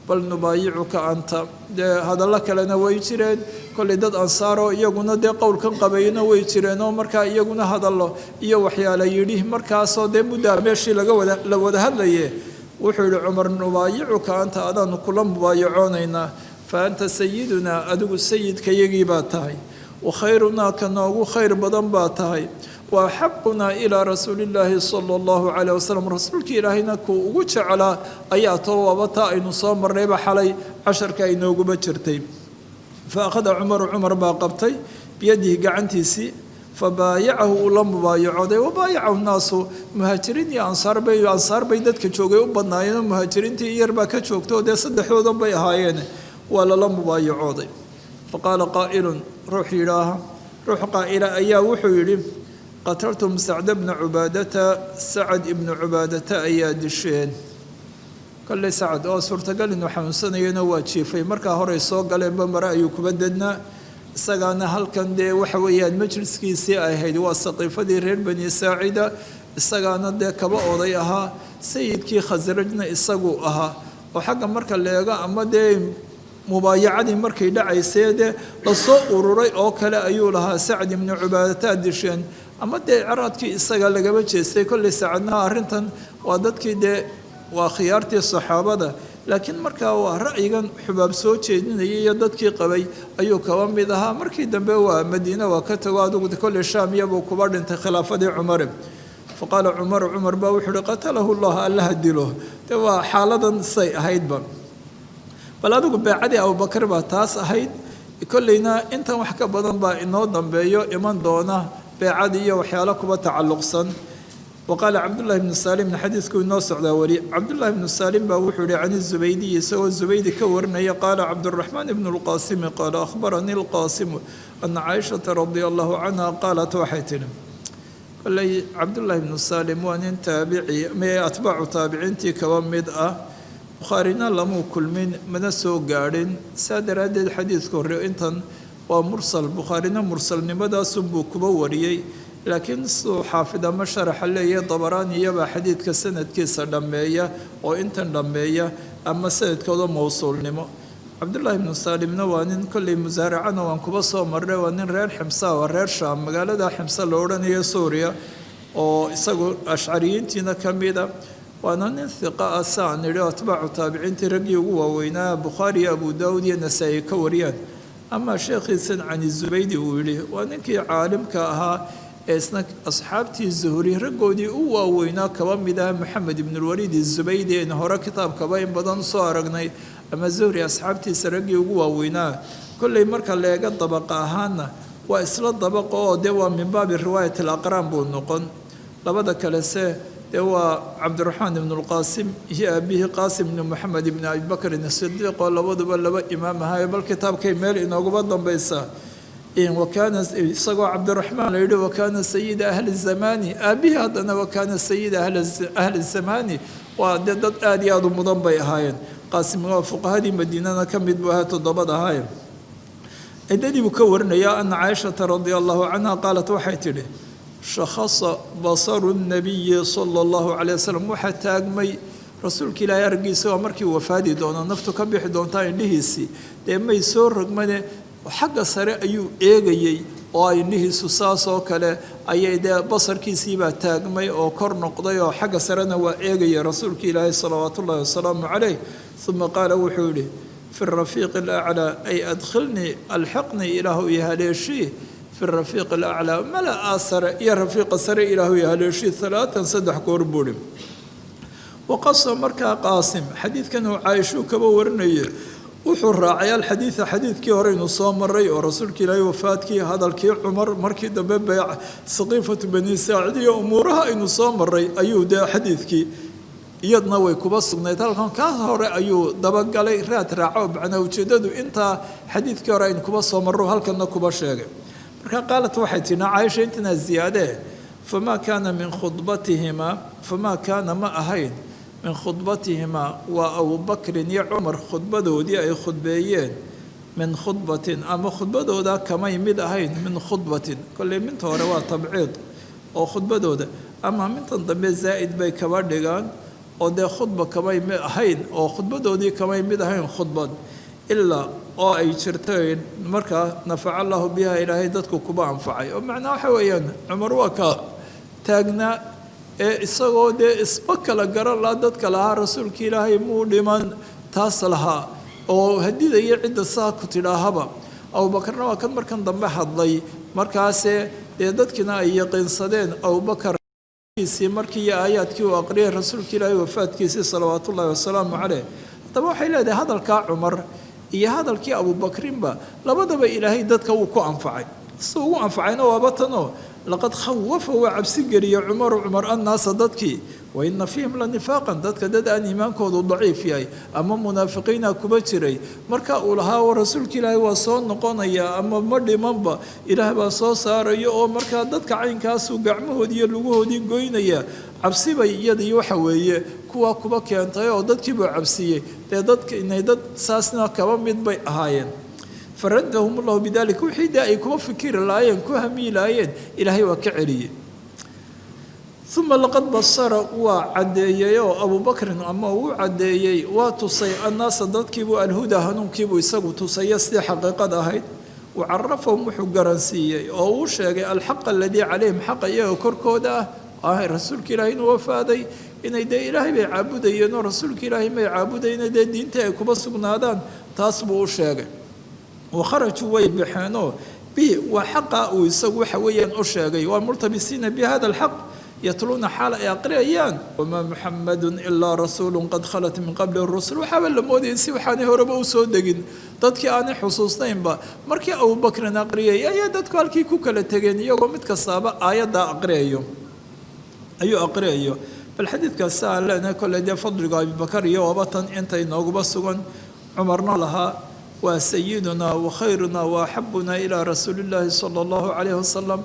bal nubaayicuka anta dee hadallo kalena way jireen kolley dad ansaaroo iyaguna dee qowlkan qabayna way jireenoo markaa iyaguna hadallo iyo waxyaala yidhi markaasoo dee muddaa meeshii la wada hadlaye wuxuu yihi cumar nubaayicuka anta adaanu kula mubaayacoonaynaa fa anta sayidunaa adigu sayidkayagii baa tahay wa khayrunaa ka noogu khayr badan baa tahay wa axabunaa ilaa rasuuli illaahi sala allahu calayh wasalam rasuulkii ilaahayna kuu ugu jeclaa ayaa too wabataa aynu soo marnayba xalay casharka ay nooguba jirtay fa akhada cumaru cumar baa qabtay biyadihi gacantiisii fabaayacahu uu la mubaayacooday wabaayacahu nnaasu muhaajiriin iyo ansaar bay dadka joogay u badnaayeenoo muhaajiriintii iyar baa ka joogtoo dee saddexdoodan bay ahaayeen waa lala mubaayacooday faqaala qaa'ilun ruux yidhaaha ruux qaa'ila ayaa wuxuu yidhi qataltum sacda bna cubaadata sacad ibnu cubaadata ayaa disheen kolley sacad oo suurtagal inuu xanuunsanayeenoo waa jiifay markaa horey soo galeenba mare ayuu kuba dednaa isagaana halkan dee waxa weeyaan majliskiisii ay ahayd waa saqiifadii reer bani saacida isagaana dee kaba oday ahaa sayidkii khasrajna isagu ahaa oo xagga marka leego ama dee mubaayacadii markay dhacaysee dee lasoo ururay oo kale ayuu lahaa sacad ibnu cubaadata disheen ama dee ciraadkii isaga lagaba jeestay kolley sacadnaha arrintan waa dadkii dee waa khiyaartii saxaabada laakiin markaa waa ra'yigan xubaab soo jeedinayay iyo dadkii qabay ayuu kaba mid ahaa markii dambe waa madiine waa ka tago adugu kolley shaam iyabuu kuba dhintay khilaafadii cumare faqaala cumaru cumar baa wuxuu uhi qatalahu llah allaha dilo dee waa xaaladan say ahaydba bal adigu beecadii abubakar baa taas ahayd kolleyna intan wax ka badan baa inoo dambeeyo iman doona beecadii iyo waxyaalo kuba tacalluqsan waqaala cabdullahi bnu saalimna xadiidku inoo socdaa weli cabdullahi bnu saalim baa wuxuu yihi can zubaydiyi isagoo zubaydi ka warinaya qaala cabduraxmaan ibnu lqaasimi qaala akhbaranii lqaasimu ana caaishata radia allahu canha qaalat waxay tihi kolley cabdullahi bnu saalim waa nin taabici mee atbaacu taabiciintii kaba mid ah bukhaarina lamuu kulmin mana soo gaadhin saa daraaddeed xadiidka hore intan waa mursal bukhaarina mursalnimadaasunbuu kuba wariyey laakiin siduu xaafid ama sharaxa leeyahay dabaraani iyabaa xadiidka sanadkiisa dhammeeya oo intan dhammeeya ama sanadkooda mowsuulnimo cabdullaahi ibnu saalimna waa nin kolley musaaracana waan kuba soo marray waa nin reer ximsa waa reer shaam magaalada ximse la odhanayo suuriya oo isagu ashcariyiintiina ka mida waana nin hiqa ah saan idhi atbaacu taabiciintii raggii ugu waaweynaa bukhaari iyo abu daawud iyo nasaa-i ka wariyaan ama sheekhiisan cani zubaydi uu yidhi waa ninkii caalimka ahaa ee isna asxaabtii zuhri raggoodii u waaweynaa kaba mid ah maxamed ibnulwaliid izubaydi aynu hore kitaabkaba in badan soo aragnay ama zuhri asxaabtiisa raggii ugu waaweynaa kolley marka leega dabaqa ahaana waa isla dabaqa oo dee waa min baabi riwaayat alaqraan buu noqon labada kalese dee waa cabdiraxmaan ibnu lqaasim iyo aabihii qaasim ibnu moxamed ibni abibakrin sidiiq oo labaduba laba imaam ahaye bal kitaabkay meel inooguba dambaysa wakaana isagoo cabdiraxmaan la yidhi wakaana sayida ahli zamani aabihii haddana wakaana sayida ahli zamani waa dee dad aada iyo aada u mudan bay ahaayeen qaasim waa fuqahadii madiinana ka mid buu ahaa toddobada ahaayeen ciddadii buu ka warinayaa ana caaishata radia allahu canha qaalat waxay tidhi shakhasa basaru nabiyi sala allahu calay wasalam waxaa taagmay rasuulka ilaahay argiisa waa markii wafaadi doono naftu ka bixi doontaa indhihiisii dee may soo rogmane xagga sare ayuu eegayey oo aynihiisu saas oo kale ayay dee basarkiisiibaa taagmay oo kor noqday oo xagga sarena waa eegaya rasuulka ilaahay salawaatu ullahi wasalaamu calayh uma qaala wuxuu yihi fi rafiiqi alaclaa ay adkhilnii alxiqnii ilaahu iyo haleeshii fi rafiiqi alaclaa mala-a sare iyo rafiiqa sare ilaahu iyo haleeshii 3 goor buuhi waqasa markaa qaasim xadiidkan uu caaishuu kaba warinayay wuxuu raacay alxadiida xadiidkii horeynu soo maray oo rasuulka ilaahay wafaadkii hadalkii cumar markii dambe bayc saqiifatu bani saacidiya umuuraha aynu soo maray ayuu dee xadiidkii iyadna way kuba sugnayd halkan kaa hore ayuu dabagalay raad raaco macnaa ujeedadu intaa xadiidkii hore aynu kuba soo marro halkanna kuba sheegay marka qaalat waxay tihi caaisha intana ziyaadee famaa kaana min khudbatihimaa famaa kaana ma ahayn min khudbatihimaa waa abubakrin iyo cumar khudbadoodii ay khudbeeyeen min khudbatin ama khudbadooda kamay mid ahayn min khudbatin kolley minta hore waa tabciid oo khudbadooda ama mintan dambe zaa'id bay kaba dhigaan oo dee khudba kamay mid ahayn oo khudbadoodii kamay mid ahayn khudbad ilaa oo ay jirteen markaa nafaca allahu biha ilaahay dadku kuba anfacay oo macnaa waxa weeyaan cumar waa ka taagnaa ee isagoo dee isba kala garan laha dadka lahaa rasuulka ilaahay muu dhiman taas lahaa oo hadidaya cidda saa ku tidhaahaba abubakarna waa kan markan dambe hadlay markaase dee dadkina ay yaqiinsadeen abubakar markii iyo aayaadkii uu aqriyay rasuulka ilaahay wafaadkiisii salawaatu ullahi wasalaamu caleyh haddaba waxay leedahay hadalkaa cumar iyo hadalkii abubakrinba labadaba ilaahay dadka wuu ku anfacay si ugu anfacayna waaba tanoo laqad khawafa waa cabsi geliya cumar annaasa dadkii waina fiihim la nifaaqan dadka dad aan iimaankoodu daciif yahay ama munaafiqiina kuba jiray marka uu lahaa rasuulka ilaahay waa soo noqonaya ama ma dhimanba ilaah baa soo saaraya oo markaa dadka caynkaasuu gacmahoodii iyo lugahoodii goynaya cabsibay iyadii waxa weeye kuwa kuba keentay oo dadkiibuu cabsiyey dee dadka inay dad saasna kaba mid bay ahaayeen faradahum allahu bidalika wixii dee ay kuba fikiri lahaayeen ku hamiyi lahaayeen ilaahay waa ka celiyey uma laqad basara waa caddeeyey oo abubakrin ama uu caddeeyey waa tusay annaasa dadkiibuu alhuda hanuunkiibuu isagu tusaya sidii xaqiiqad ahayd wacarafahum wuxuu garansiiyey oo uu sheegay alxaqa aladii calayhim xaqa iyaga korkooda ah rasuulka ilaahay inuu wafaaday inay dee ilaahay bay caabudayeen oo rasuulka ilaahay may caabudayeen dee diinta ay kuba sugnaadaan taas buu u sheegay wakharajuu way baxeenoo bi waa xaqa uu isagu waxa weeyaan u sheegay waa multabisiina bi hada alxaq yatluuna xaal ay aqriyayaan wamaa muxamadun ilaa rasuulu qad khalat min qabli rusul waxaaba la moodayay si waxaanay horeba u soo degin dadkii aanay xusuusnaynba markii abubakrin aqriyay ayaa dadku halkii ku kala tegeen iyagoo mid kastaaba aayaddaa aqriyayo ayuu aqriyayo bal xadiidkaas aan leenahay kolley dee fadliga abubakar iyo wabatan intay nooguba sugan cumarna lahaa waa sayidunaa wakhayrunaa waaxabunaa ilaa rasuuli illaahi sala allahu calayhi wasalam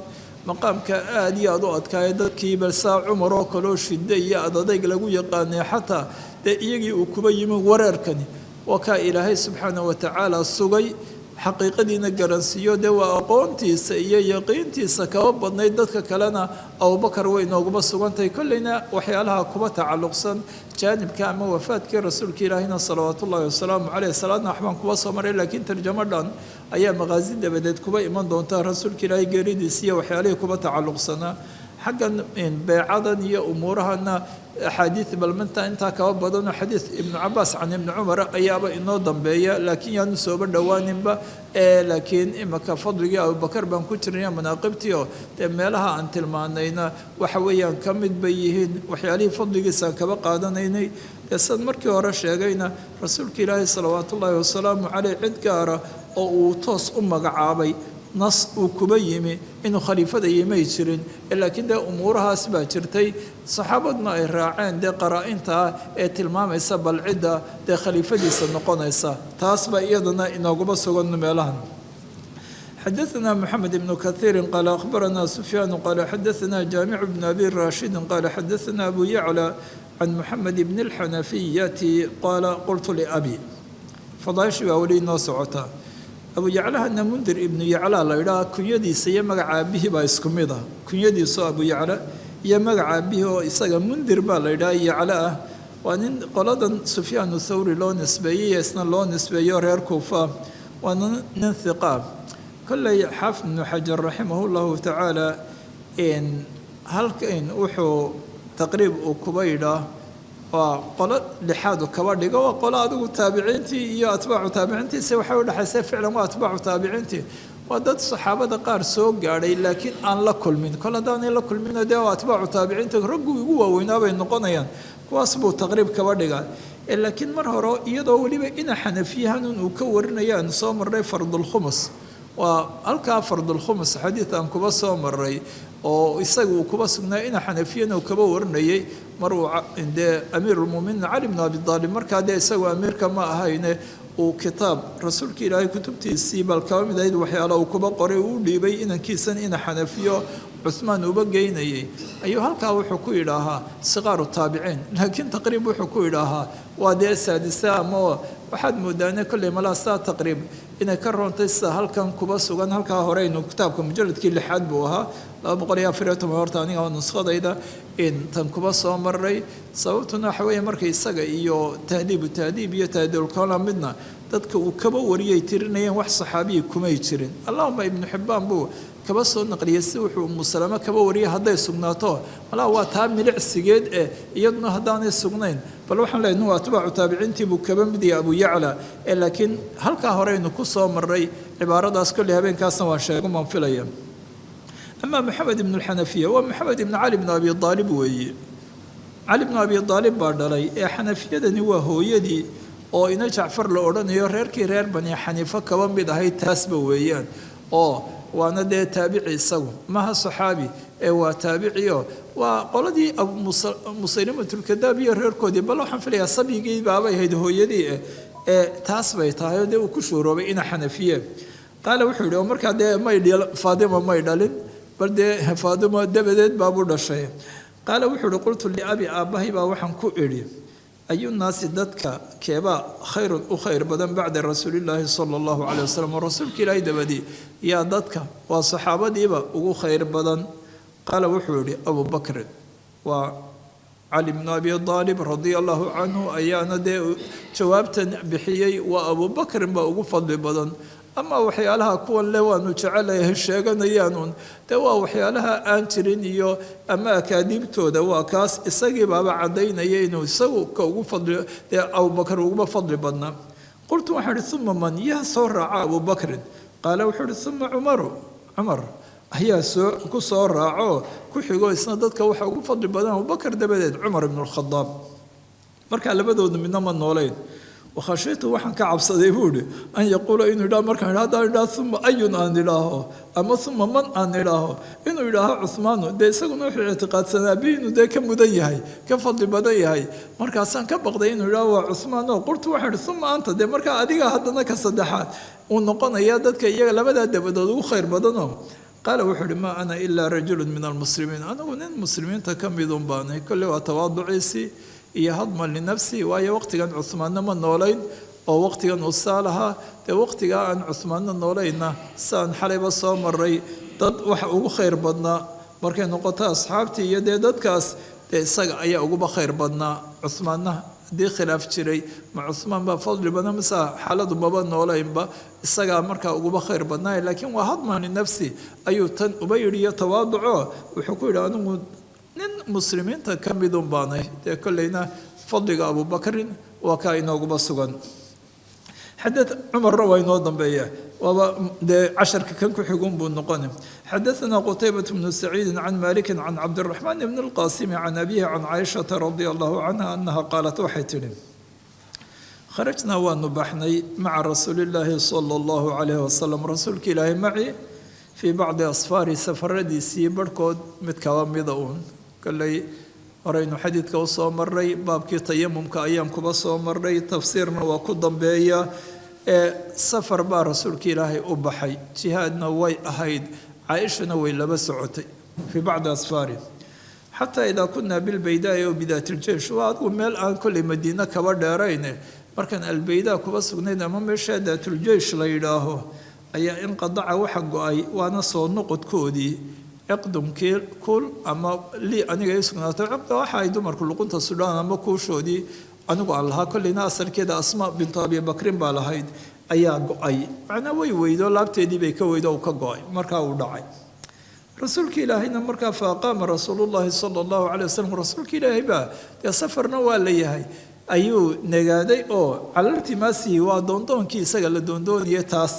maqaamka aada iyo aada u adkaaya dadkii balsaa cumar oo kaloo shida iyo adadayg lagu yaqaanay xataa dee iyagii uu kuba yimi wareerkani waa kaa ilaahay subxaanah watacaala sugay xaqiiqadiina garansiiyo dee waa aqoontiisa iyo yaqiintiisa kaba badnayd dadka kalena abubakar way nooguma sugantahay kolleyna waxyaalaha kuba tacalluqsan jaanibka ama wafaadkii rasuulka ilaahina salawaatu ullahi wasalaamu caleyh salaadna waxbaan kuba soo maray laakiin tarjamo dhan ayaa maqaasi dabadeed kuba iman doonta rasuulka ilaahay geeridiisa iyo waxyaalihii kuba tacalluqsanaa xaggan beecadan iyo umuurahana axaadiid balminta intaa kaba badanoo xadiid ibnu cabaas can ibni cumar ayaaba inoo dambeeya laakiin yaanu sooba dhowaaninba laakiin imaka fadligii abubakar baan ku jirnaya manaaqibtii oo dee meelaha aan tilmaanayna waxa weeyaan ka mid bay yihiin waxyaalihii fadligiisaan kaba qaadanaynay dee sad markii hore sheegayna rasuulka ilaahi salawaatu ullaahi wasalaamu caleyh cid gaara oo uu toos u magacaabay nas uu kuba yimi inuu khaliifada yimay jirin laakiin dee umuurahaas baa jirtay saxaabadna ay raaceen dee qaraa-intaa ee tilmaamaysa bal cidda dee khaliifadiisa noqonaysa taas baa iyadana inooguma sugan meelahan xadaثna mxamed ibnu kahiiri qaala akhbarana sufyaanu qaala xadaثna jaamicu bn abi raashidi qaala xadaثna abu yacla can muxamed bn اlxanafiyati qaala qultu liabi fadaaishii baa weli inoo socotaa abu yaclahana mundir ibnu yaclaa la idhaha kunyadiisa iyo magaca aabihii baa isku mid ah kunyadiisoo abu yacla iyo magaca aabihii oo isaga mundir baa la idhaha yacla ah waa nin qoladan sufyaanu thawri loo nisbeeyey isna loo nisbeeyo reer kuufa waa nin hiqa kolley xaafid ibnu xajar raximah llahu tacaala halkan wuxuu taqriib uu kuba yidhaah waa qolo lixaadu kaba dhigo waa qolo adigu taabiciintii iyo atbaacu taabiciintiisa waxay udhexaysa ficlan waa atbaacu taabiciintii waa dad saxaabada qaar soo gaadhay laakiin aan la kulmin kol haddaanay la kulmin dee waa atbaacu taabiciinta raggii ugu waaweynaa bay noqonayaan kuwaas buu taqriib kaba dhigaa laakiin mar hore iyadoo weliba ina xanafiyahanun uu ka warinayaan soo marray fardulkhumus waa halkaa fardulkhumus xadiid aan kuba soo maray oo isaga uu kuba sugnaa ina xanafiyana uu kaba warinayay mar uu dee amiirulmuminiin cali bnu abi aalib markaa dee isagoo amiirka ma ahayne uu kitaab rasuulka ilaahay kutubtiisii bal kaba mid ahayd waxyaala uu kuba qoray uu dhiibay inankiisan ina xanafiyo cuhmaan uba geynayay ayuu halkaa wuxuu ku yidhaahaa siqaaru taabiciin laakiin taqriib wuxuu ku yidhaahaa waa dee saadisa ama waxaad moodaane kolley malaa saa taqriib inay ka roontay sida halkan kuba sugan halkaa horeynu kitaabka mujaladkii lixaad buu ahaa 240 horta aniga nuskhadayda tan kuba soo maray sababtuna waxa weeye markay isaga iyo tahdiib iyo tahdiibul kalam midna dadka uu kaba wariyay tirinayeen wax saxaabiyi kumay jirin allahumma ibn hibbaan buu kaba soo naqliyay si wuxuu musalama kaba wariyay haday sugnaato walaa waa taa milicsigeed iyaduna hadaanay sugnayn bal waxaan leenahay waa tabacu taabiciintii buu kaba mid yahay abu yacla laakiin halka horeynu ku soo maray cibaaradaas kulli habeenkaasna waa sheego man filaya أما محمد بن الحنفية ومحمد بن علي بن أبي طالب وي علي بن أبي طالب باردلي حنفية دني وهو يدي أو إن جعفر لأورن يرير كرير بني حنيفة كمان بدهاي تاسب ويان أو وأنا ده تابعي سو ما هالصحابي هو تابعي وقال دي أبو مسلمة الكذاب يرير كودي بلو حنفلي الصبي جي بابا هيد هو يدي تاسب يتاهي ده وكشورو بين حنفية قال وحده عمر كده ما يدل فاطمة ما يدلين بلده فاطمة دبدت بابو دشة قال وحده قلت لأبي أباهي بوحن كؤري أي الناس دتك كيبا خير وخير بدن بعد رسول الله صلى الله عليه وسلم ورسول كلا يدبدي يا دتك وصحابة ديبا وخير خير بدن قال وحده أبو بكر وعلي بن أبي طالب رضي الله عنه أيانا دي جوابت بحيي وأبو بكر بأبو فضل بدن أما وحيالها كون لوان وجعلها الشيغان يانون دوا وحيالها أنترين يو أما أكاديبتو دوا كاس إساقي بابا عدين يينو سو كوغو فضل أو بكر وغو فضل بدنا قلت وحر ثم من يسر أبو بكر قال وحر ثم عمر هي كسر راعو كحيغو إسنادتك وحيغو فضل بدنا أبو بكر دبدت عمر بن الخطاب مركا لبدو من نمان نولين وخشيت وحن كعب صديبودي أن يقول إنه لا مركان هذا ثم أي أن إلهه أما ثم من أن إلهه إنه إله عثمان ده سكون في اعتقاد سنابين ده كم بديهاي كفضل بديهاي مركان سان كبقى إنه إله عثمان قلت واحد ثم أنت ده مركان أديك هذا كصدحات ونقنا يادتك إياه لبدا ده بدو خير بدنهم قال وحد ما أنا إلا رجل من المسلمين أنا من المسلمين تكملون باني كل وتواضع عيسي يهضم لنفسي وهي وقت كان عثمان من نولين أو وقت كان أصالها ده وقت كان عثمان النولين سان حليب الصوم الري ضد وح خير بدنا مركن نقطة أصحابتي يدي ضد كاس ده سق أي أجوبة خير بدنا عثمان دي خلاف شري مع عثمان بفضل بنا مسا حالة بابا نولين با السق مركا أجوبة خير بدنا لكن وهضم لنفسي أيو تن أبيري تواضعه وحكوا له nin muslimiinta ka midun baanay dee kollayna fadliga abu bakrin waa kaa inooguba sugan xadad cumarna waa inoo dambeeya waaba dee casharka kan ku xigun buu noqoni xadaثna qutaybة bnu saciidi can maliki can cabdالرaحman bn الqasim can abihi can caaishaةa radi allahu canha anaha qaalat waxay tihi kharajnaa waanu baxnay maca rasuuli اllaahi salى اllahu عalayh wasalam rasuulka ilaahay maci fii bacdi asfaari safaradiisii barhkood mid kaba mida uun كلي ورينا حديث كوصو مري باب كي تيمم كأيام كبصو مري تفسيرنا وكدم بيا سفر با رسول كإلهي أبحي جهادنا وي أهيد عائشنا وي لبسعتي في بعض أسفاري حتى إذا كنا بالبيداء وبذات الجيش ومال الآن كل مدينة كبر دارين مركن البيداء كبصو نينا ممشادات الجيش ليلاهو أي انقضع وحق أي وأنا صور نقد كودي عقدهم كل أما لي أنا جالس كنا عقد واحد يدمر كل قنت السودان أما كوشودي أنا قال لها كل ناس كده أسماء بنت أبي بكر بالهيد ayaa go-ay macnaa way weydo laabteedii bay ka weydo ka go-ay markaa uu dhacay rasuulka ilaahayna markaa faaqaama rasuulullaahi sala allahu calay wasalam rasuulka ilaahay baa dee safarna waa la yahay ayuu nagaaday oo calaltimaasihi waa doondoonkii isaga la doondooniyay taas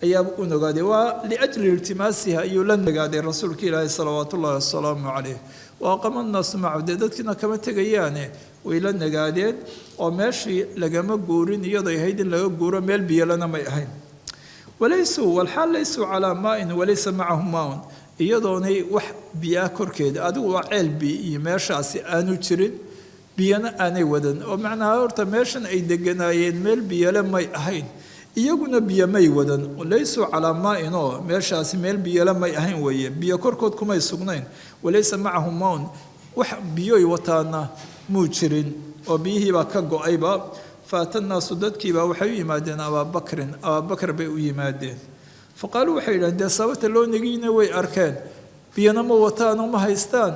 ayaaba u nagaaday waa liajli iltimaasihi ayuu la nagaaday rasuulka ilaahay salawaatu ullahi wasalaamu calayh waaqama nnaasu macahu dee dadkiina kama tegayaane way la nagaadeen oo meeshii lagama guurin iyaday ahayd in laga guuro meel biyalana may ahayn walaysuu walxaal laysuu calaa maain walaysa macahum maaun iyadoonay wax biyaa korkeeda adigu waa ceel biyo iyo meeshaasi aanu jirin biyana aanay wadan oo macnaha horta meeshan ay deganaayeen meel biyale may ahayn iyaguna biyo may wadan laysuu calaa maain oo meeshaasi meel biyale may ahayn weeye biyo korkood kumay sugnayn walaysa macahum maaun wax biyoy wataana muu jirin oo biyihiibaa ka go-ayba faata nnaasu dadkiibaa waxay u yimaadeen abaabakr bay u yimaadeen faqaaluu waxay yidhahdeen dee sababta loo negiina way arkeen biyana ma wataano ma haystaan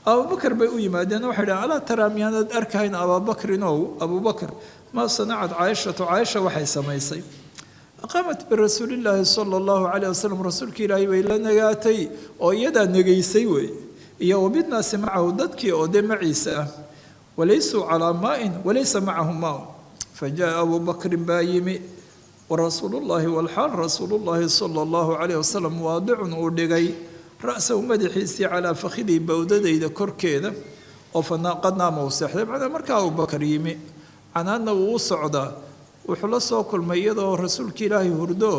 abuubakar bay u yimaadeen waxay dhahen alaa taraa miyaanad arkahayn abaabakrinoo abubakr maa sanacad caaishatu caaisha waxay samaysay aqaamat birasuulillaahi sala allahu calayh wasalam rasuulka ilaahay bay la nagaatay oo iyadaa negaysay wey iyo wabidnaasi macahu dadkii oo dee maciisa ah walaysuu calaa maain walaysa macahum maaun fajaءa abuu bakrin baa yimi warasuulullaahi walxaal rasuulullaahi sala allahu calayh wasalam waadicun uu dhigay ra'sahu madaxiisii calaa fakhidii bowdadayda korkeeda oo qad naama u seexday macnaa markaa abubakar yimi canaadna wuu u socdaa wuxuu la soo kulmay iyadoo rasuulka ilaahay hurdo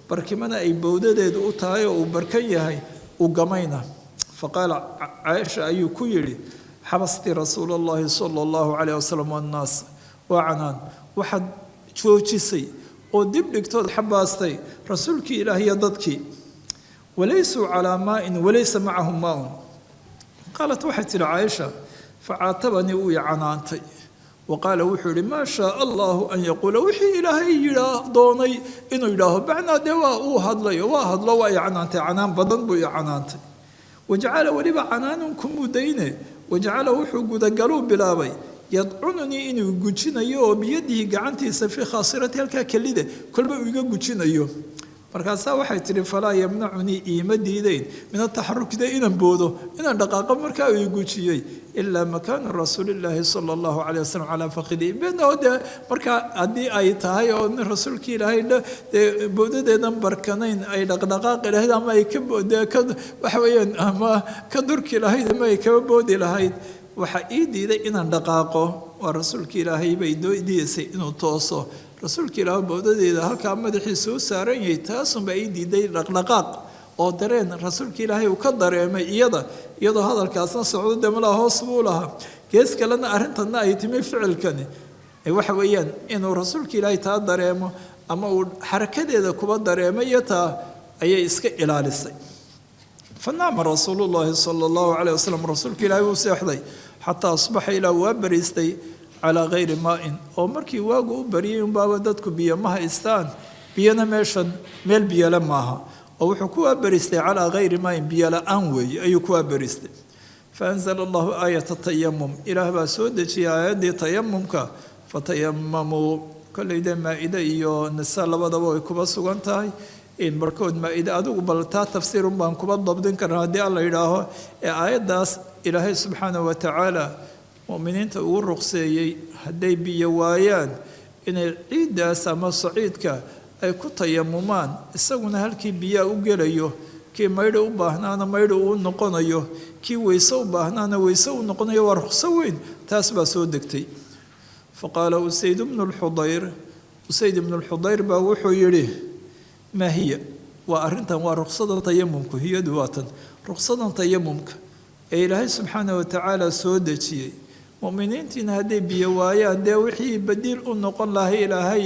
barkimana ay bowdadeedu u tahay oo uu barkan yahay uu gamayna faqaala caaisha ayuu ku yidhi xabastii rasuula allahi sala allahu calayh wasalam wannaas waa canaan waxaad joojisay oo dib dhigtood xabaastay rasuulkii ilaahiyo dadkii walaysuu calaa maain walaysa macahum maaun qaalat waxay tidhi caaisha facaatabanii uu i canaantay wa qaala wuxuu yihi maa shaa allahu an yaquula wixii ilaahay doonay inuu yidhaaho macnaa dee waa uu hadlayo waa hadlo waa i canaantay canaan badan buu i canaantay wajacala weliba canaanun ku mudayne wajacala wuxuu gudagaluu bilaabay yadcununii inuu gujinayo oo biyadihi gacantiisa fii khaasirati halkaa kelida kolba uu iga gujinayo markaasaa waxay tihi falaa yamnacunii iima diideyn min ataxarukide inaan boodo inaan dhaqaaqo markaa uu igujiyey ilaa makaana rasuulillaahi sala allahu calayh wasalam calaa fakidii beenoo dee markaa haddii ay tahay oo nin rasuulkii ilaahay dee boodadeedan barkanayn ay dhaqdhaqaaqi lahayd ama ay waxa weeyaan ama ka durki lahayd ama ay kaba boodi lahayd waxaa ii diiday inaan dhaqaaqo waa rasuulka ilaahay bay diidaysay inuu tooso rasuulka ilaahay bowdadeeda halkaa madaxiisa u saaran yahay taasunbaa ii diiday dhaqdhaqaaq oo dareen rasuulka ilaahay uu ka dareemay iyadoo hadalkaasna socdo dee malaa hoos buu lahaa gees kalena arrintanna ay timi ficilkani waxa weeyaan inuu rasuulka ilaahay taa dareemo ama uu xarakadeeda kuba dareemo iyo taa ayay iska ilaalisay fanaama rasuulullaahi sala allahu calayh wasalam rasuulka ilaahay wuu seexday xataa asbaxa ilaa waa bariistay calaa hayri maain oo markii waagu u bariyay unbaaba dadku biyo ma haystaan biyana meeshan meel biyole maaha oo wuxuu ku waabariistay calaa hayri maain biyo la-aan weeye ayuu ku waabariistay faanzala allahu aayata tayamum ilaah baa soo dejiyay aayaddii tayamumka fatayamamuu kolley dee maa-ide iyo nisa labadaba way kuba sugan tahay in barkood maa-ide adigu bal taa tafsiirun baan kuba dabdin karna haddii alla yidhaaho ee aayaddaas ilaahay subxaanahu watacaala muminiinta ugu ruqseeyey hadday biyo waayaan inay ciiddaas ama saciidka ay ku tayamumaan isaguna halkii biyaa u gelayo kii maydho u baahnaana maydho uu noqonayo kii weyse u baahnaana weyse u noqonayo waa ruqso weyn taas baa soo degtay faqaala usayd ibnu lxudayr baa wuxuu yidhi maa hiya waa arrintan waa ruqsadan tayamumku hiyadu waatan ruqsadan tayamumka ee ilaahay subxaana watacaala soo dejiyey muminiintiina hadday biyo waayaan dee wixii badiil u noqon lahay ilaahay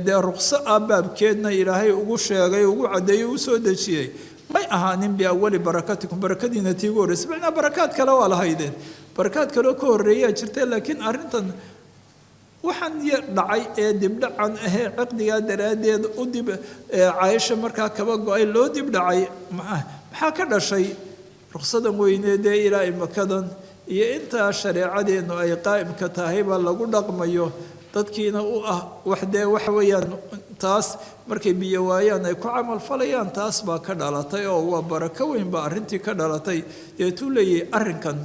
dee ruqso ah baabkeedna ilaahay ugu sheegay ugu caddeeyey u soo dejiyey may ahaanin biawali barakatikum barakadiina tiigu horreysay macnaa barakaad kale waa lahaydeen barakaad kaleo ka horreeyaa jirtee laakiin arrintan waxaan dhacay ee dibdhacan ahee caqdigaa daraaddeed u dib caaisha markaa kaba go-ay loo dib dhacay maxaa ka dhashay ruqsadan weynee dee ilaa imakadan iyo intaa shareecadeennu ay qaa'imka tahayba lagu dhaqmayo dadkiina u ah wax dee waxa weeyaan taas markay biyo waayaan ay ku camal falayaan taas baa ka dhalatay oo waa barako weyn baa arrintii ka dhalatay deetuu leeyahay arrinkan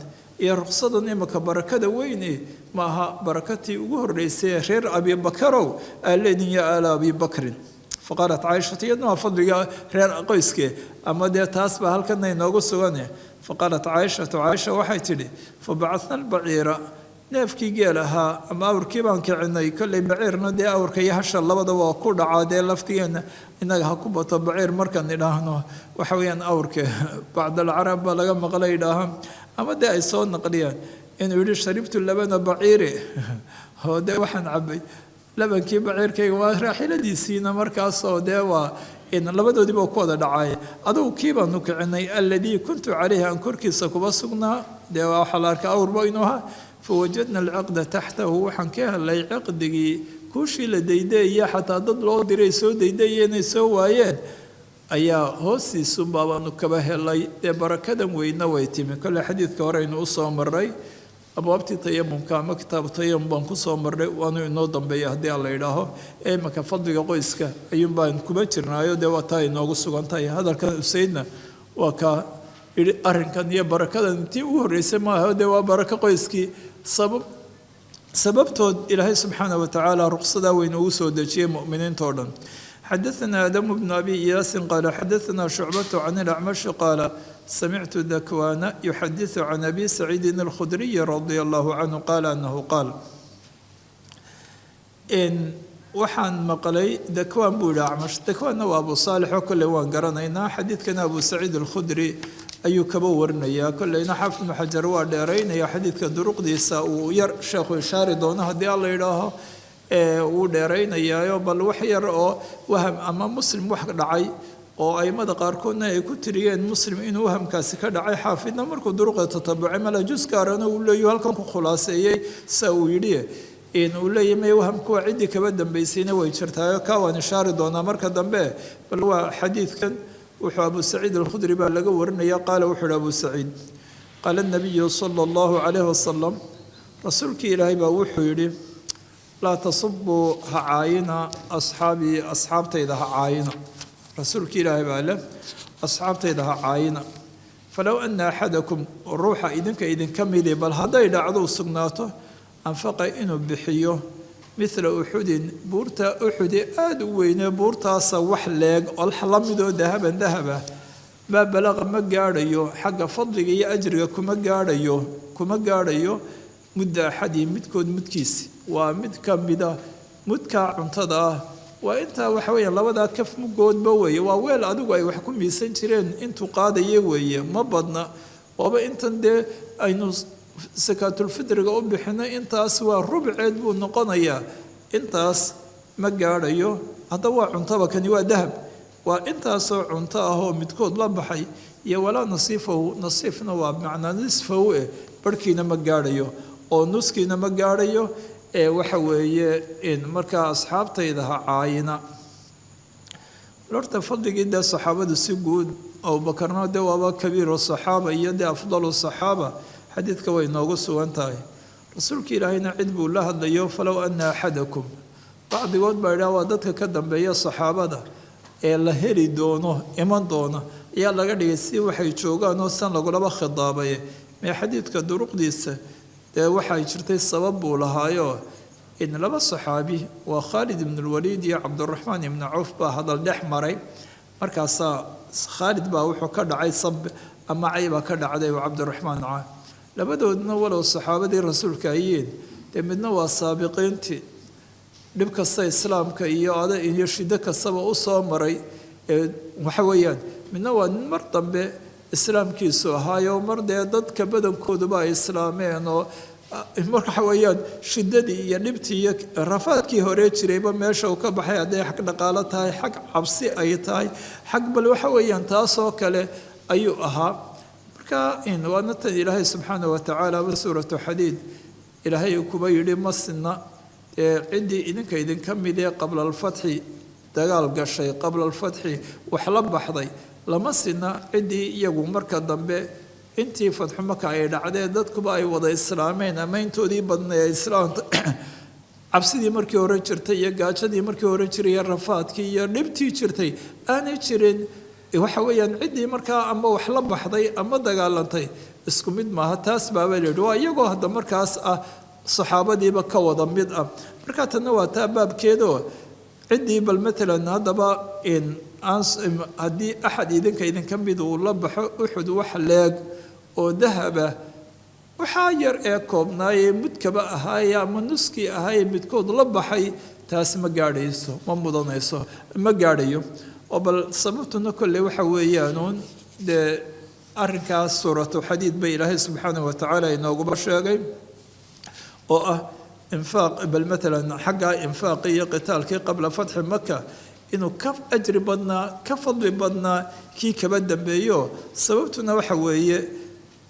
iyo ruqsadan imika barakada weyne maaha barakatii ugu horreysay reer abibakarow aaledin ya aala abibakrin faqaalat caaishatu iyadna waa fadliga reer qoyskee ama dee taas baa halkana inoogu sugane faqaalat caaishatu caaisha waxay tidhi fabacadna albaciira neefkii geel ahaa ama awrkii baan kicinay kolley baciirna dee awrka iyo hasha labada waa ku dhacaa dee laftigeenna innaga ha ku bato baciir markaan idhaahno waxa weeyaan awrka bacdalcarab baa laga maqlay idhaaha ama dee ay soo naqliyaan inuu yidhi sharibtu labana baciiri oo dee waxaan cabbay labankii baciirkayga waa raaxiladiisiina markaasoo dee waa labadoodiiba ku wada dhacay adugu kii baanu kicinay alladii kuntu calayhi aan korkiisa kuba sugnaa dee waxaa la arkaa awrba inuu ahaa fawajadna alciqda taxtahu waxaan ka helay ciqdigii kuushii la daydeeya xataa dad loo diray soo daydeeya inay soo waayeen ayaa hoostiisunbaa baanu kaba helay dee barakadan weyna way timi kolle xadiidka horeynu usoo maray abwaabtii tayamumka ama kitaabu tayamum baan kusoo marray waanu inoo dambeeya haddii aan la idhaaho ee imanka fadliga qoyska ayuun baan kuma jirnaayo dee waa taa inoogu sugan tahay hadalkan usaydna waa kaa yidhi arrinkan iyo barakadan intii ugu horreysay maaha dee waa barako qoyskii sababtood ilaahay subxaanah watacaala ruqsadaa weyn ugu soo dejiyey mu'miniintao dhan xadaثna adamu bnu abi iyaasin qaala xadaثna shucbatu can ilacmashi qaala samictu dakwana yuxadiثu can abi saciidin alkhudriyi radia allahu canhu qaala anahu qaal waxaan maqlay dakwaan buu yihi acmash dakwaanna waa abu saalix oo kolley waan garanaynaa xadiidkana abu saciid alkhudri ayuu kaba warinayaa kolleyna xaafid ibnu xajar waa dheeraynaya xadiidka duruqdiisa uu yar sheekhu ishaari doono haddii alla yidhaaho wuu dheeraynayaayo bal wax yar oo waham ama muslim wax dhacay oo aimada qaarkoodna ay ku tiriyeen muslim inuu wahamkaasi ka dhacay xaafidna markuu duruqda tatabucay mala jus gaarana uu leeyahy halkan ku khulaaseeyey sa uu yidhi uu leeyahy may wahamku waa ciddii kaba dambaysayna way jirtaayo kaa waan ishaari doonaa marka dambe bal waa xadiidkan wuxuu abu saciid alkhudri baa laga warinaya qaala wuxuu uhi abu saciid qaala nabiyu sala allahu calayhi wasalam rasuulkii ilaahay baa wuxuu yidhi laa tasubuu ha caayina asxaabii asxaabtayda ha caayina rasuulkii ilaahay baa leh asxaabtayda ha caayina falow ana axadakum ruuxa idinka midi bal hadday dhacdo u sugnaato anfaqa inuu bixiyo midla uxudin buurta uxudi aada u weynee buurtaasa wax leeg oo la midoo dahaban dahaba maa balaqa ma gaadhayo xagga fadliga iyo ajriga kuma gaadhayo mudda axadii midkood mudkiisi waa mid ka mida mudkaa cuntada ah waa intaa waxa weeyaan labadaa kaf mugoodba weeye waa weel adigu ay wax ku miisan jireen intuu qaadaya weeye ma badna waaba intan dee aynu sakaatulfidriga u bixinay intaas waa rubceed buu noqonayaa intaas ma gaadhayo hadda waa cuntaba kani waa dahab waa intaasoo cunto ah oo midkood la baxay iyo walaa nasiifahu nasiifna waa bimacnaa nisfahu barhkiina ma gaadhayo oo nuskiina ma gaadhayo waxa weeye markaa asxaabtayda ha caayina horta fadligii dee saxaabadu si guud abubakarna dee waaba kabiiru saxaaba iyo dee afdalu saxaaba xadiidka way noogu sugan tahay rasuulka ilaahayna cid buu la hadlayo falow ana axadakum bacdigood baa idhaha waa dadka ka dambeeya saxaabada ee la heli doono iman doona ayaa laga dhigay si waxay joogaan oo san lagulaba khidaabay mee xadiidka duruqdiisa dee waxay jirtay sabab buu lahaayo in laba saxaabi waa khaalid ibn lwaliid iyo cabdiraxmaan ibni cawf baa hadal dhex maray markaasaa khaalid baa wuxuu ka dhacay sab ama caybaa ka dhacday oo cabdiraxmaan caa labadoodna walow saxaabadii rasuulka ayeen dee midna waa saabiqiintii dhib kasta islaamka iyo shiddo kastaba u soo maray waxa weeyaan midna waa nin mar dambe islaamkiisu ahaayo mar dee dadka badankooduba ay islaameen oo waxa weeyaan shiddadii iyo dhibtii iyo rafaadkii hore jirayba meesha uu ka baxay hadday xag dhaqaalo tahay xag cabsi ay tahay xag bal waxa weeyaan taasoo kale ayuu ahaa waana tan ilaahay subxaana watacaala ba suuratu xadiid ilaahay kuba yidhi ma sinna ciddii idinka midee qabla alfatxi dagaal gashay qabla alfatxi wax la baxday lama sinna ciddii iyagu marka dambe intii fatxu maka ay dhacdeen dadkuba ay wada islaameen ama intoodii badnay ay islaamta cabsidii markii hore jirtay iyo gaajadii markii hore jiray iyo rafaadkii iyo dhibtii jirtay aanay jirin waxa weeyaan ciddii markaa ama wax la baxday ama dagaalantay isku mid maaha taas baaba leeyahay waa iyagoo hadda markaas ah saxaabadiiba ka wada mid ah marka tanna waa taa baabkeedo ciddii bal matalan haddaba haddii axad idinka mid uu la baxo uxud wax leeg oo dahaba waxaa yar ee koobnaayee mudkaba ahaaye ama nuskii ahaaye midkood la baxay taas ma gaadhayso ma mudanayso ma gaadhayo oo bal sababtuna kolley waxa weeyaanuun dee arrinkaas suuratu xadiid bay ilaahay subxaanahu watacaala inooguba sheegay oo ah infaaq bal matalan xaggaa infaaqii iyo qitaalkii qabla fatxi maka inuu ka ajri badnaa ka fadli badnaa kii kaba dambeeyo sababtuna waxa weeye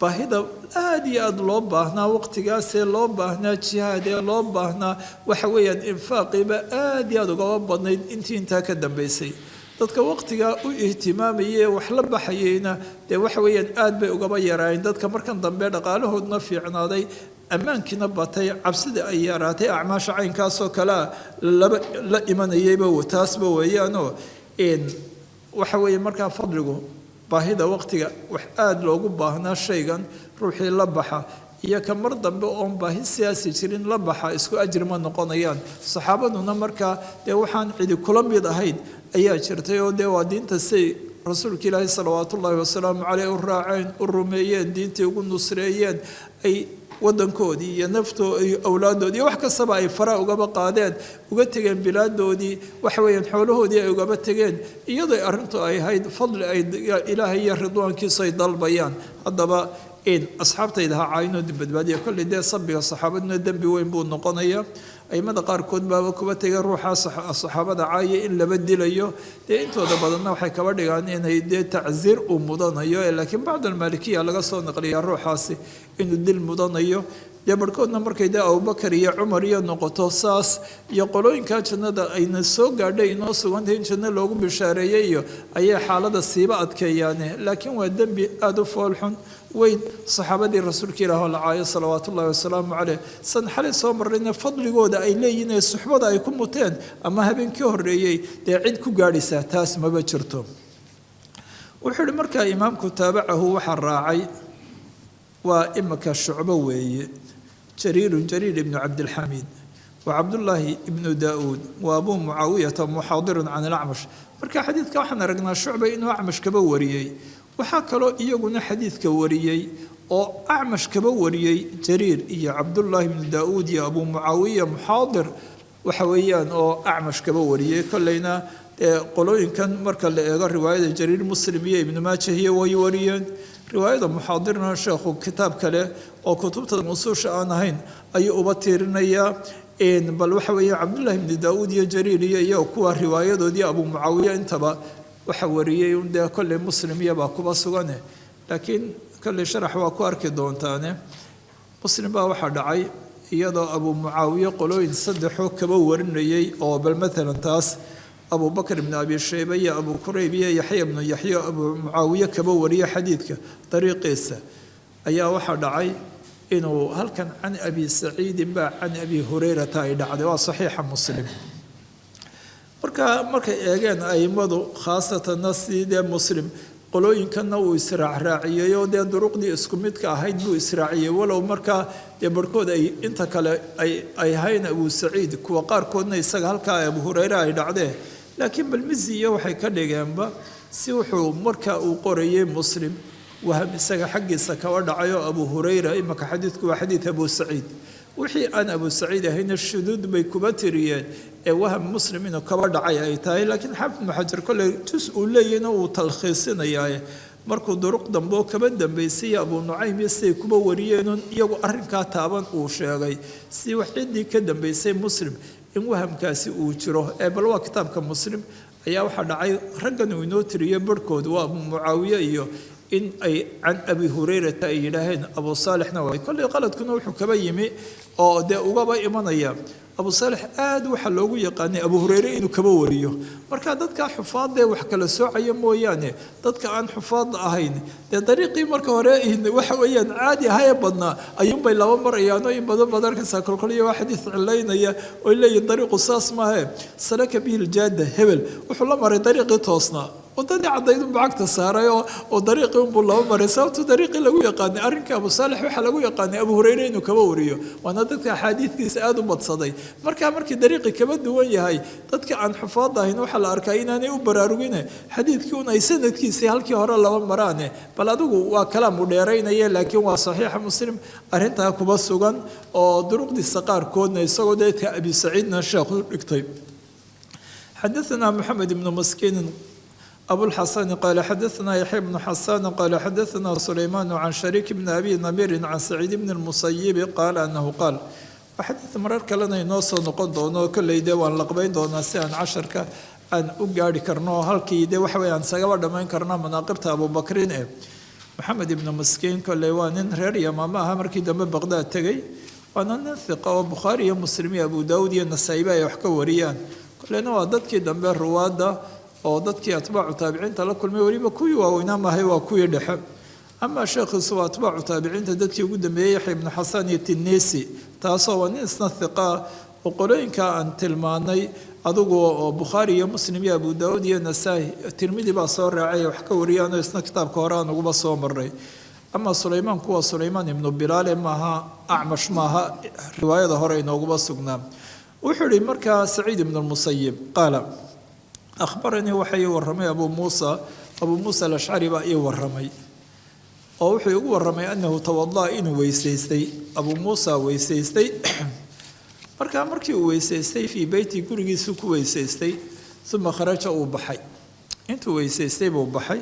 baahida aad iyo aad loo baahnaa waqtigaasee loo baahnaa jihaadee loo baahnaa waxa weeyaan infaaqiiba aad iyo aad ugaba badnayd intii intaa ka dambaysay dadka waqtigaa u ihtimaamayee wax la baxayeyna dee waxa weeyaan aad bay ugaba yaraayeen dadka markan dambe dhaqaalahoodna fiicnaaday ammaankiina batay cabsida ay yaraatay acmaasha caynkaasoo kalea la imanayayba taasba weeyaanoo waxa weeye markaa fadligu baahida waqtiga wax aad loogu baahnaa shaygan ruuxii la baxa iyo ka mar dambe oon baahi siyaasi jirin la baxa isku ajri ma noqonayaan saxaabaduna markaa dee waxaan cidi kula mid ahayn ayaa jirtay oo dee waa diinta say rasuulka ilaahi salawaatu ullaahi wasalaamu caleyh u raaceen u rumeeyeen diintii ugu nusreeyeen ay wadankoodii iyo naftoodii iyo awlaadoodii wax kastaba ay fara ugaba qaadeen uga tegeen bilaadoodii waxa weeyaan xoolahoodii ay ugaba tegeen iyadoo arrintu ay ahayd fadli ay ilaahay iyo ridwaankiisu ay dalbayaan haddaba asxaabtayda ha caayinoodi badbaadiya kolley dee sabiga saxaabaduna dembi weyn buu noqonaya aimada qaarkood baaba kuba tegay ruuxa saxaabada caaya in laba dilayo dee intooda badanna waxay kaba dhigaan inay dee tacsiir uu mudanayo laakiin bacd almaalikiya laga soo naqliyaa ruuxaasi inuu dil mudanayo dee barhkoodna markay dee abubakar iyo cumar iyo noqoto saas iyo qolooyinkaa jannada ayna soo gaadhay inoo sugantay in janno loogu bishaareeyey iyo ayay xaalada siiba adkeeyaane laakiin waa dembi aada u foolxun weyn saxaabadii rasuulka ilaah oo la caayo salawaatu ullahi wasalaamu caleyh san xalay soo marrayna fadligooda ay leeyihiin ee suxbada ay ku muteen ama habeenkii horreeyey dee cid ku gaadhaysaa taas maba jirto wuxuu ihi markaa imaamku taabacahu waxaa raacay waa imika shucbo weeye jariir ibnu cabdilxamiid wa cabdullaahi ibnu daauud wa abuu mucaawiyata muxaadirun can alacmash marka xadiidka waxaan aragnaa shucba inuu acmash kaba wariyey waxaa kaloo iyaguna xadiidka wariyey oo acmash kaba wariyey jariir iyo cabdullaahi ibnu daauud iyo abuu mucaawiya muxaadir waxa weeyaan oo acmash kaba wariyey kolleyna qolooyinkan marka la eego riwaayada jariir muslim iyo ibnu maajahiya way wariyeen riwaayada muxaadirna sheekhu kitaab kale oo kutubta musuusha aan ahayn ayuu uba tiirinayaa bal waxa weeye cabdullaahi ibnu daauud iyo jariir iyo kuwa riwaayadoodii abuu mucaawiya intaba waxa wariyey dee kolley muslim iyabaa kuba sugane laakiin kolley sharax waa ku arki doontaane muslim baa waxaa dhacay iyadoo abuu mucaawiye qolooyin saddexoo kaba warinayey oo bal matalan taas abuu bakr ibnu abi shayba iyo abuu kurayb iyo yaxya ibnu yaxya abuu mucaawiye kaba wariye xadiidka dariiqiisa ayaa waxaa dhacay inuu halkan can abi saciidin baa can abi hurayrata ay dhacday waa saxiixa muslim markay eegeen aimadu khaasatanna sidee muslim qolooyinkanna uu israacraaciyey oo dee duruqdii isku midka ahayd buu israaciyey walow markaa dee barhkood ay inta kale ay hayn abuu saciid kuwa qaarkoodna isaga halkaa abu hureyre ay dhacdeen laakiin balmizi iyo waxay ka dhigeenba si wuxuu markaa uu qorayey muslim waham isaga xaggiisa kaba dhacayoo abu hureyra imaka xadiidku waa xadiid abuu saciid wixii aan abu saciid ahayna shuduud bay kuba tiriyeen ee waham muslim inuu kaba dhacay ay tahay laakiin xaafid ibnu xajar kolley jus uu leeyahna uu talkhiisinayaaye markuu duruq dambe oo kaba dambaysay abuu nucaym iyo siday kuba wariyeenun iyagu arrinkaa taaban uu sheegay si wax ciddii ka dambaysay muslim in wahamkaasi uu jiro bal waa kitaabka muslim ayaa waxaa dhacay raggan uu inoo tiriyo barhkood waa abuu mucaawiye iyo in ay can abi hurayrata ay yidhaaheen abuu saalixna waay kolley qaladkuna wuxuu kaba yimi oo dee ugaba imanaya abu salix aad waxa loogu yaqaanay abu hureyre inuu kaba wariyo marka dadka xufaadda wax kala soocaya mooyaane dadka aan xufaad ahayn dee dariiqii marka hore waxa weeyaan caadi ahay badnaa ayuunbay laba marayaano in badan badarkasa kolkoliya waa xadiis cilaynaya oo leeyahay dariiqu saas maahe salaka bihi ljaada hebel wuxuu la maray dariiqii toosnaa wadadii caddayd unbu cagta saaray oo dariiqii unbuu laba maray sababtu dariiqii lagu yaqaanay arrinka abu saalix waxaa lagu yaqaanay abu hureyre inuu kaba wariyo waana dadka axaadiidkiisa aada u badsaday markii dariiqii kaba duwan yahay dadka aan xufaad ahayn waxaa la arkaa inaanay u baraarugine xadiidkii un ay sanadkiisii halkii hore laba maraane bal adigu waa kalaam u dheeraynaya laakiin waa saxiixa muslim arrintaa kuba sugan oo duruqdiisa qaarkoodna isagoo deedka abi saciidna sheekhu dhigtay xadaثana maxamed ibnu maskiinin أبو الحسن قال حدثنا يحيى بن حسان قال حدثنا سليمان عن شريك بن أبي نمير عن سعيد بن المسيب قال أنه قال وحدث مرار كلنا ينوصل نقول دونه كل يدي وان لقبين دونا سان عشر أن أقاري كرنو هالكي يدي وحوي عن سجوا دمين كرنا مناقبة أبو بكرين محمد بن مسكين كل يوان نهر يا ماما همركي دم بغداد تجي وأنا نثق وبخاري مسلمي أبو داود النسائي يحكوا وريان كلنا وضدك دم الرواد oo dadkii atbaacu taabiciinta la kulmay waliba kuwii waaweynaa maahay waa kuwii dhexe ama sheekhiisu waa atbaacu taabiciinta dadkii ugu dambeeyey yaxya ibnu xasan iyo tinisi taasoo waa nin isna hiqa oo qolooyinka aan tilmaanay adigu oo bukhaari iyo muslim iyo abu daawud iyo nasaa-i tirmidi baa soo raacay wax ka wariyaanoo isna kitaabka hore aan uguba soo maray ama sulaymaan kuwa sulaymaan ibnu bilaale maaha acmash maaha riwaayada hore inooguba sugnaa wuxuu yihi markaa saciid ibnu lmusayib qaala أخبرني وحي ورمي أبو موسى الأشعري بأي ورمي أو وحي ورمي أنه توضأ إنه ويسيستي أبو موسى ويسيستي مركي ويسيستي في بيتي كل سوق ويسيستي ثم خرج أبو بحي أنت ويسيستي أبو بحي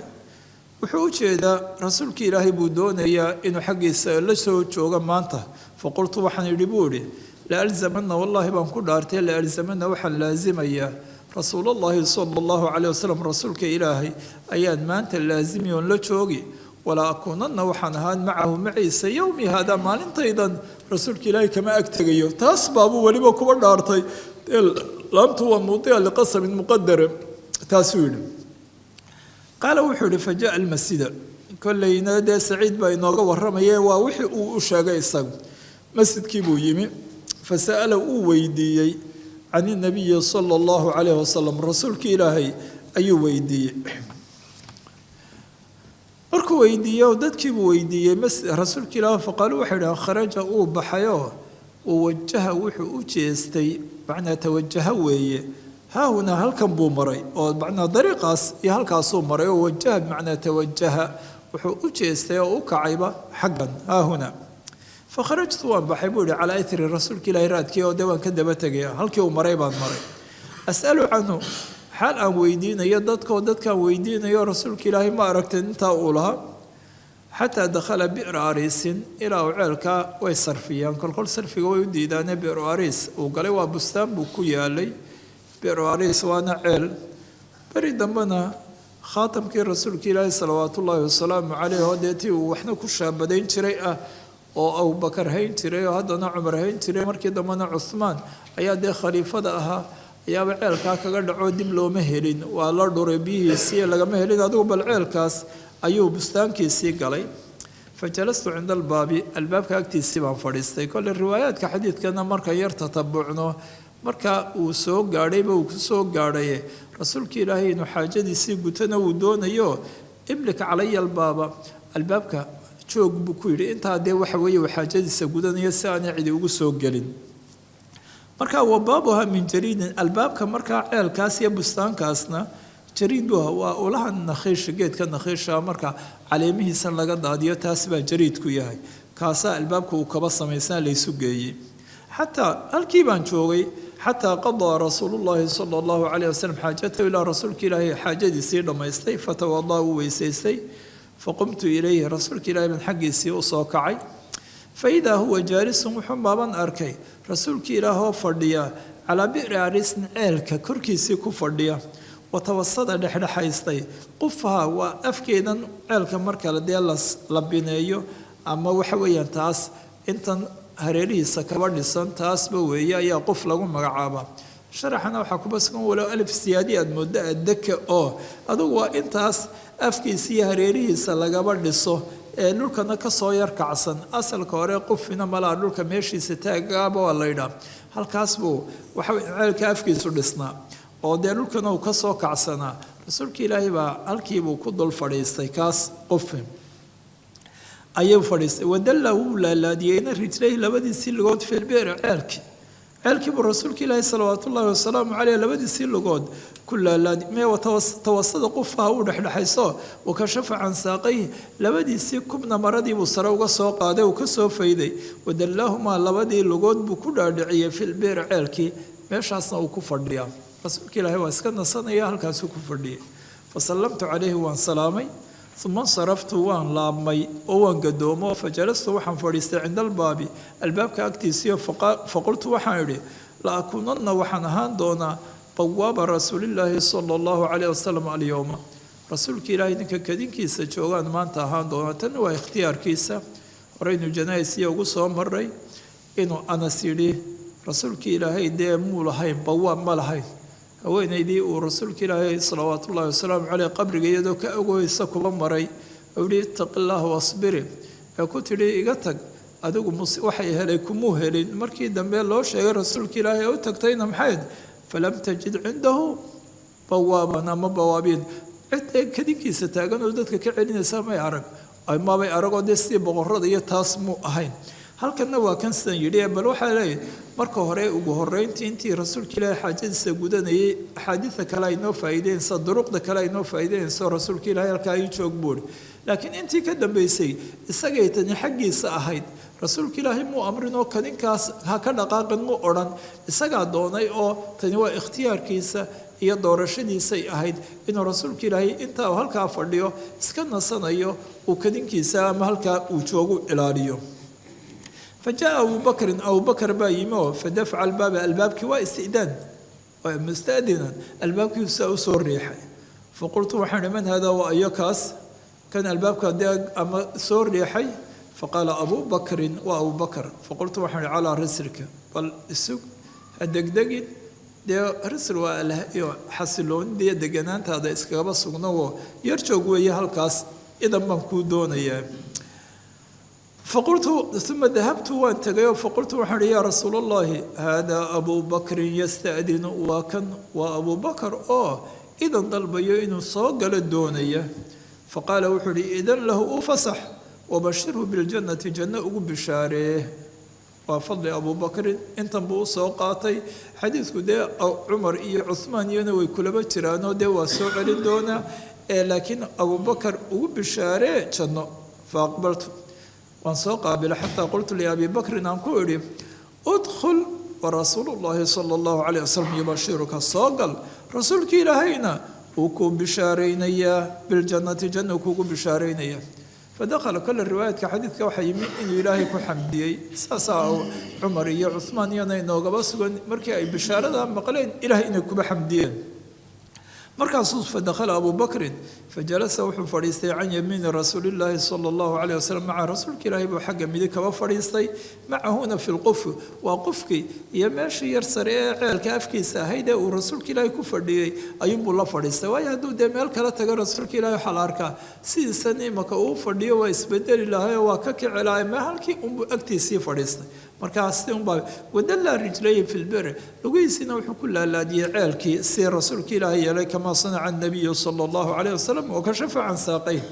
وحوش إذا رسولك إلهي بودون يا إنه حقي لسه شوقا مانته فقلت وحن يريبوري لألزمنا والله بنقول أرتي لألزمنا وحن لازم إياه رسول الله صلى الله عليه وسلم رسولك إلهي أيان ما أنت اللازمي ولا تشوقي ولا أكونن وحنهان معه معي سيومي هذا ما أنت أيضا رسولك إلهي كما أكتغيو تاسباب ولما كبر دارتي لم تو مطيع لقسم مقدر تاسويل قال وحول فجاء المسجد كل ينادى سعيد بينوغا ورميه ووحي وشاقي الساق مسجد كيبو يمي فسأله ويديي عن النبي صلى الله عليه وسلم رسولك إلهي أي ويدي أركو ويدي وددك ويدي رسولك إلهي فقالوا وحده خرج بحياه ووجه وحو جيستي معنى توجه وي ها هنا هل كان بومري أو معنى طريقاس هل كاسو مري ووجه معنى توجه وحو جيستي وكعيبة حقا ها هنا فخرجت وان بحبولي على اثر الرسول كلا يرادكي ودوان كدبتغي هلكي ومري بان مري اسالو عنه حال ان ويدين يددك وددك ويدين يا رسول الله ما اركت انت اولها حتى دخل بئر عريس الى وعلك ويصرفيان كل صرفي ويديدان بئر عريس وقال وا بستان بو يالي بئر عريس وانا عيل بريد دمنا خاتم كي رسول الله صلوات الله وسلامه عليه وديتي وحنا كشابدين جريئه oo Abu Bakar hayn tiray oo hadana Umar hayn tiray markii dambana Uthman ayaa de khaliifada ahaa ayaa ceelka kaga dhaco dib looma helin waa la dhuray bihiisii laga ma helin adigu bal ceelkaas ayuu bustaankiisii galay fajalastu inda albaabka agtiisii baan fadhiistay kale riwaayaadka xadiidkana marka yar tatabucno marka uu soo gaadhayba uu soo gaadhay rasuulka Ilaahay inuu xaajadiisii gutana uu doonayo iblika calaya albaabka joog buu ku yiri inta de waxa weeye xaajadiisa gudanaya si aan cidi ugu soo galin marka wabaabuha min jariid albaabka marka ceelkaas iyo bustaankaasna jariid waa ulaha nakhish geedka nakhisha marka caleemihiisa laga daadiyo taas baa jariid ku yahay kaasa albaabka uu kaba sameeysan la isu geeyay hatta halkii baan joogay hatta qada rasuulullah sallallahu alayhi wasallam haajata ila rasuulka ilaahi haajadiisa dhamaystay fatawadda waysaysay فقمت إليه رسولك إلهي من حقي وصوكعي فإذا هو جالس وحبابا أركي رسولك إلهي فرديا على بئر عريس عيلك كركي سيكو فرديا وتوسط نحن حيستي قفها وأفكيدا عيلك مركا لدي الله لبينيو أما وحويا تاس انت hareerihiisa kaba dhisan taasba weeye ayaa qof lagu magacaabaa sharaxana waxaa kuba sugan walow alif siyaadi aad moodo addaka oo adugu waa intaas afkiisa iyo hareerihiisa lagaba dhiso ee dhulkana kasoo yar kacsan asalka hore qufina malaa dhulka meeshiisa taagaaba waa laydhaa halkaas buu waxa ceelka afkiisu dhisnaa oo dee dhulkana uu kasoo kacsanaa rasuulka ilaahay baa halkiibuu ku dul fadhiistay kaas qufi ayuu fadhiistay wadalla wuu laalaadiyeyna rijlayhi labadiisii lugood filbeer ceelkii buu rasuulka ilaahay salawaatu ullaahi wasalaamu caleyh labadiisii lugood ku laalaadi mee tawasada qufaha uu dhexdhexayso wakashafa can saaqayhi labadiisii kubna maradiibuu sare uga soo qaaday uu ka soo fayday wadallaahumaa labadii lugood buu ku dhaadhiciyey filbeer ceelkii meeshaasna uu ku fadhiyaa rasuulka ilaahay waa iska nasanaya halkaasuu ku fadhiyay fasallamtu calayhi waan salaamay uma insaraftu waan laabmay oo waan gadoomo fajalastu waxaan fadhiistay cinda albaabi albaabka agtiisiiyo faqultu waxaan idhi la akuunanna waxaan ahaan doonaa bawaaba rasuulillaahi sala allahu calayh wasalam alyowma rasuulka ilaahay ninka kadinkiisa joogaan maanta ahaan doonaa tan waa ikhtiyaarkiisa horeynu janaa'isiya ugu soo maray inuu anas yidhi rasuulka ilaahay dee muu lahayn bawaab ma lahayn haweenaydii uu rasuulka ilaahay salawaatu ullahi wasalaamu caleyh qabriga iyadoo ka ogoysa kuba maray uu yihi ittaqi llaha wasbiri ee ku tidhi iga tag adigu waxay helay kumuu helin markii dambe loo sheegay rasuulka ilaahay ee u tagtayna maxayd falam tajid cindahu bawaaban ama bawaabiin cid kadinkiisa taagan oo dadka ka celinaysa may arag mabay aragoo dee sidii boqorada iyo taas muu ahayn halkanna waa kan sidan yidhi bal waxaa leeyahy marka hore ugu horeyntii intii rasuulka ilaahay xaajadiisa gudanayay axaadiida kale ay noo faa'iideynaysa duruqda kale ay noo faa'iideynayso rasuulka ilaahay halkaa ii joog buuri laakiin intii ka dambaysay isagay tani xaggiisa ahayd rasuulka ilaahay muu amrin oo kadinkaas ha ka dhaqaaqin muu odhan isagaa doonay oo tani waa ikhtiyaarkiisa iyo doorashadiisay ahayd inuu rasuulka ilaahay intaa uu halkaa fadhiyo iska nasanayo uu kadinkiisa ama halkaa uu joogu ilaaliyo فجاء أبو بكر بايمه فدفع الباب كي واستئذان مستأذنا الباب كي سأسور ريحه فقلت وحن من هذا وأيكاس كان الباب كان أما سور ريحي فقال أبو بكر وأبو بكر فقلت وحن على رسلك قال السوق الدقدقين دي رسل حسلون دي دقنانت هذا إسكابا سقنوه يرجو ويا هالكاس إذا ما كودون إياه فقلت ثم ذهبت وانتقيت فقلت وحر يا رسول الله هذا أبو بكر يستأذن وأبو بكر إذا ضلبي إنه صاق للدونية فقال وحري إذن له أفصح وبشره بالجنة جنة بشاره وفضل أبو بكر انت بو سوقاتي حديث ده أو عمر عثمان ينوي كل بترانو ده وسوق للدونة لكن أبو بكر بشاره جنة فأقبلت وانسوق قابل حتى قلت لأبي بكر أنكوري ادخل ورسول الله صلى الله عليه وسلم يبشرك الصاقل رسولك إلهينا وكو بشارينيا بالجنة جنة وكو بشارينيا فدخل كل الروايات كحديث كوحي من إن إلهي كحمدي ساسا عمري عثماني نينوغا بس مركي بشارة مقالين إلهي إنك بحمدين مركز فدخل أبو بكر فجلس وحو فريستي عن يمين رسول الله صلى الله عليه وسلم مع رسول كراهب وحق ملك وفريستي معه هنا في القف وقفك يماشي يرسل عيالك أفكي ساهيدا ورسول كراهب كفردي أيوب الله فريستي ويهدو دمال كلا تقى رسول كراهب حلاركا سي سنة مكاو فردي ويسبدل الله وكاك علاي ما هلكي أكتي سي فريستي markaas ودل رجليه في البر لقيسنا وحكل الذي عالك سير رسولك إلهي إليه كما صنع النبي صلى الله عليه وسلم وكشف عن ساقيه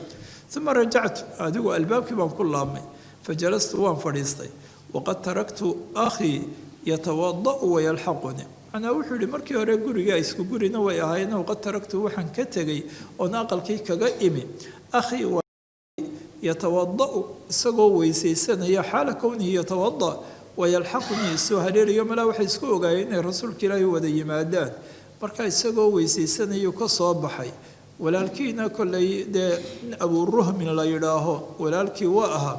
ثم رجعت أدعو الباب كما كل عمي فجلست وان فريستي وقد تركت أخي يتوضأ ويلحقني أنا وحولي مركي هوري قوري جايسكو قوري نوي أهينا وقد تركت وحن كتغي وناقل كي كغائمي أخي يتوضأ سقو ويسيسنا يا حال كونه يتوضأ ويلحقني سهرير يوم لا وحيسكو غاين رسول كراي ودي مادان marka isagoo weysaysanaya ka soo baxay walaalkiina kulay Abu Ruhmin la yiraaho walaalkii waa ahaa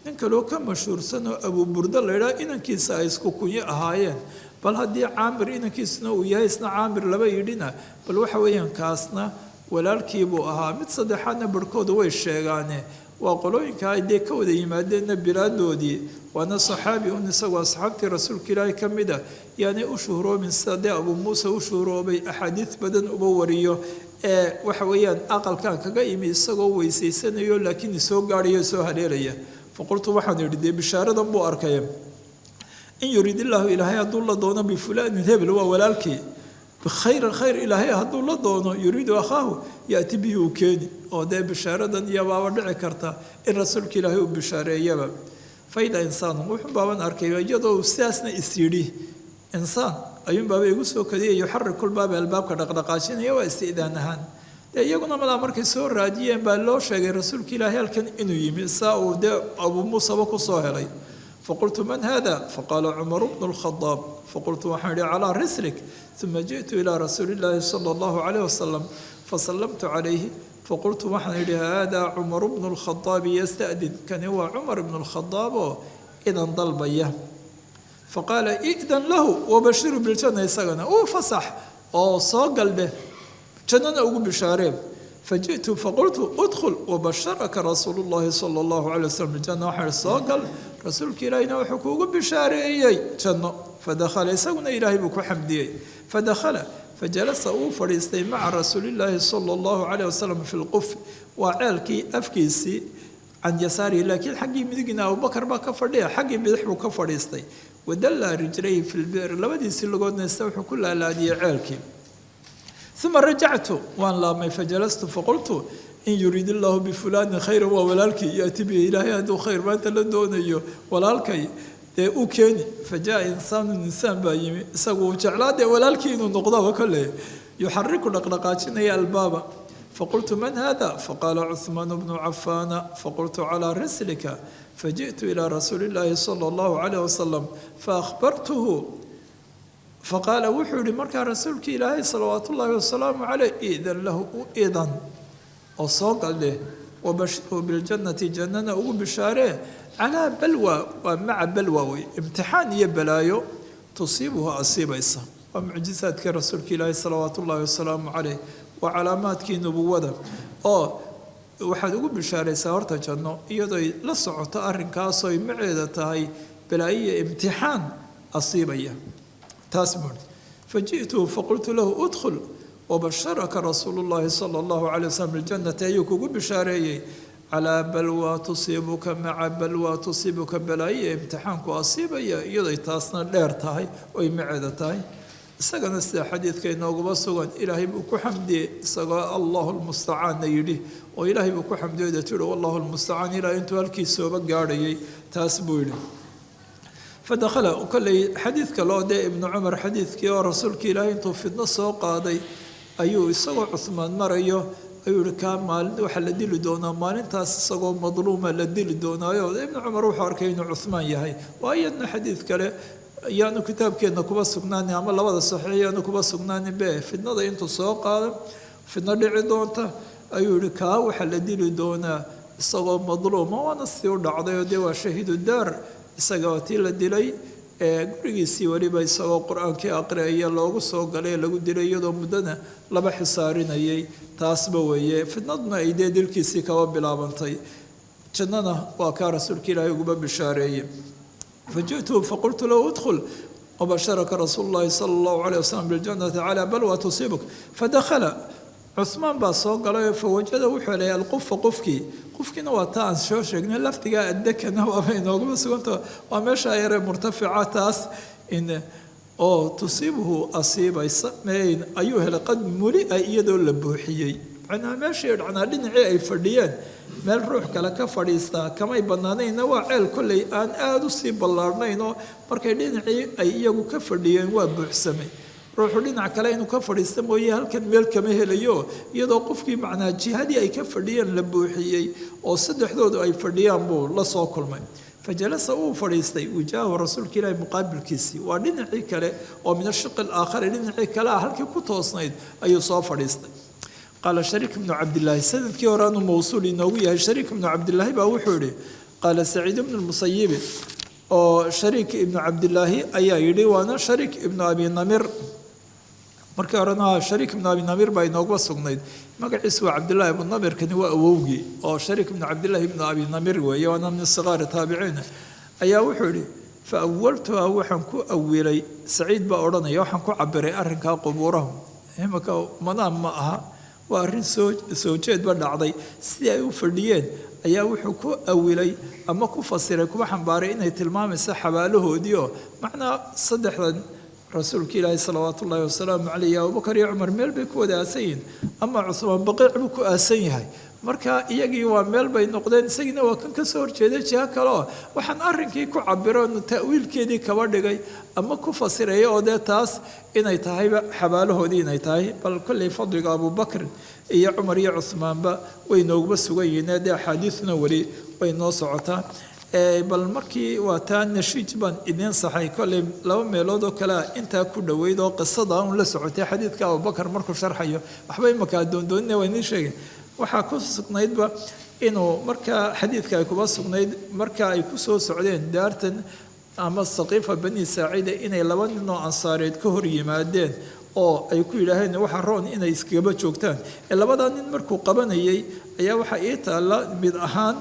nin kale oo ka mashhuursan oo Abu Burda la yiraahdo inankiisa ay isku kunyo ahaayeen bal hadii Aamir inankiisna uu yahay isna Aamir laba yidhina bal waxa weeyaan kaasna walaalkii buu ahaa mid saddexaadna barkooda way sheegaane وقلوينك هاي كودا يمادين بلادودي وأنا صحابي أن سوى أصحابتي رسول كلاي كمدا يعني أشهروا من سادة أبو موسى أشهروا بي أحاديث بدن أبو وريو وحويان أقل كان كقيمي سقوا ويسيسنيو لكن سو قاريو سو هريريا فقلت وحن يريد بشارة ضبو أركيم إن يريد الله إلهي هدو الله دونه بفلان هبل ولالكي بخير الخير إلهي هدو الله دونه يريد أخاه يأتي به وكيني وده بشارة يبا ودعي كرتا إن رسولك إلهي بشارة يبا فإذا إنسان وحبابا أركيم يجدو استاسنا استيريه إنسان أيوم بابا يقصو كذي يحرك كل باب الباب كدقدقاشين يوا استئذانهان يقولون ما الأمر كسور راجيا بالله شيء رسول كلا هلكن إنه يمسا وده أبو موسى وكصاهري فقلت من هذا فقال عمر بن الخطاب فقلت وحمد على رسلك ثم جئت إلى رسول الله صلى الله عليه وسلم فسلمت عليه فقلت وحمد هذا عمر بن الخطاب يستأذن كان هو عمر بن الخطاب إذا ضل بيه فقال إذن له وبشر بالجنة يسغنا أو فصح أو صاق قلبه جنة أقول بشارب فجئت فقلت ادخل وبشرك رسول الله صلى الله عليه وسلم بالجنة وحر صاق رسول كلاينا وحكوك بشارعي جنة فدخل يسغنا إلهي بك حمدي فدخل فجلس فريستي مع رسول الله صلى الله عليه وسلم في القف وعالكي أفكيسي عن يساري لكن حقي مدقنا أبو بكر ما كفرديه حقي بدحو كفريستي ودل رجليه في البئر لبدي سلقودنا يستوحوا كل الذي عالكي ثم رجعت وان لامي فجلست فقلت إن يريد الله بفلان خير ولالك يأتي به إلهي هذا خير ما أنت لدونه ولالك أوكيني فجاء إنسان بايمي سقوا جعلاده ولالك إنه نقضه كله يحرك نقنقاتنا يا البابا فقلت من هذا فقال عثمان بن عفان فقلت على رسلك فجئت إلى رسول الله صلى الله عليه وسلم فأخبرته فقال وحولي مركا رسولك إلهي صلوات الله وسلامه عليه إذن له إذن وصاق له وبشره بالجنة جنة وبشاره على بلوى ومع بلوى امتحان يبلايو تصيبه أصيب إسا ومعجزات كرسولك إلهي صلوات الله وسلامه عليه وعلامات كي نبوة waxaad ugu bishaaraysaa horta janno iyadoo la socoto arrinkaasoo ay maceeda tahay balaayiya imtixaan asiibaya taas mood faji'tu faqultu lahu udkhul wabasharaka rasuulullaahi sala allahu calayhi wasallam biljannati ayuu kugu bishaareeyey calaa balwaa tusiibuka maca balwaa tusiibuka balaayiya imtixaanku asiibaya iyadoo taasna dheer tahay oo ay maceeda tahay isagana sida xadiidka inooguba sugan ilaahay buu ku xamdiyey isagoo allahu lmustacaanna yidhi oo ilaahay buu ku xamdiyeyda tiri wallahu lmustacaan ilaahay intuu halkiisooba gaadhayay taas buu yidhi fadakhala kolley xadiidka loo dee ibnu cumar xadiidkii oo rasuulka ilaahay intuu fidno soo qaaday ayuu isagoo cuhmaan marayo ayuu yihi kaa maalin waxaa la dili doonaa maalintaas isagoo madluuma la dili doonaayo ibnu cumar wuxuu arkay inuu cuhmaan yahay waa iyadna xadiid kale yaanu kitaabkeena kuba sugnaanin ama labada saxiix yaanu kuba sugnaanin be fidnada intuu soo qaado fidno dhici doonta ayuu yihi kaa waxaa la dili doonaa isagoo madluuma waana sii u dhacday oo dee waa shahiidu daar isaga waa tii la dilay gurigiisii weliba isagoo qur-aankii aqriaya loogu soo galay lagu dilay iyadoo muddana laba xisaarinayay taasba weeye fidnaduna ay dee dilkiisii kaba bilaabantay jannana waa kaa rasuulka ilaahay uguba bishaareeyey فجئته فقلت له ادخل وبشرك رسول الله صلى الله عليه وسلم بالجنة على بلوى تصيبك فدخل عثمان باصوق قال فوجده وحولي القف قفكي نواتان شو شقنا لفتقى الدكنة وبينه بس قلت ومشاعر مرتفعات إن أو تصيبه أصيب يسمين أيها لقد ملئ يده لبوحيي أنا ماشي عن دنعي فرديان meel ruux kale ka fadhiistaa kamay banaanayna waa ceel kolley aan aada u sii ballaarnayno markay dhinacii ay iyagu ka fadhiyeen waa buuxsamay ruuxu dhinac kale inuu ka fadhiista mooye halkan meel kama helayo iyadoo qofkii macnaa jihadii ay ka fadhiyeen la buuxiyey oo saddexdoodu ay fadhiyaan buu la soo kulmay fajalasa uu fadhiistay wajaahu rasuulka ilaahi muqaabilkiisii waa dhinacii kale oo min ashiqi alaakhari dhinacii kale ah halkii ku toosnayd ayuu soo fadhiistay قال شريك بن عبد الله سند كيوران موصول نوويه شريك بن عبد الله باوحوري قال سعيد بن المسيب او شريك ابن عبد الله ايا يدي وانا شريك ابن ابي نمر markii horena shariik ibnu abi namir baa inooga sugnayd magaciisu waa cabdillaahi ibnu namirkani waa awowgii oo shariik ibnu cabdillaahi ibnu abi namir weeye waana min sigaari taabiciina ayaa wuxuu yidhi fa awaltuha waxaan ku awilay saciid baa odhanaya waxaan ku cabiray arrinkaa qubuurahum imaka manaam ma aha waa arrin soo jeedba dhacday sidii ay u fadhiyeen ayaa wuxuu ku awilay ama ku fasiray kuwa xambaaray inay tilmaamayso xabaalahoodii oo macnaa saddexdan rasuulka ilaahi salawaatu ullaahi wasalaamu caleyh iyo abubakar iyo cumar meel bay ku wada aasan yihiin ama cusmaan baqiic buu ku aasan yahay marka iyagii waa meel bay noqdeen isagiina waa kan ka soo horjeeday jiha kale oo waxaan arrinkii ku cabiroonu ta'wiilkeedii kaba dhigay ama ku fasiraya oo dee taas inay tahayba xabaalahoodii inay tahay bal kolley fadliga abubakr iyo cumar iyo cusmaanba way nooguba sugan yihiin dee axaadiisuna weli way noo socotaa bal markii waa taa nashiij baan idiin saxay kolley laba meelood oo kale ah intaa ku dhoweyd oo qisada un la socotay xadiidka abubakar markuu sharxayo waxba imakaa doondoonina waa idiin sheegay waxaa ku sugnaydba inuu markaa xadiidka ay kuba sugnayd marka ay ku soo socdeen daartan ama saqiifa bani saacida inay laba nin oo ansaareed ka hor yimaadeen oo ay ku yidhaaheen waxa roon inay iskagaba joogtaan labadaa nin markuu qabanayay ayaa waxaa ii taalla mid ahaan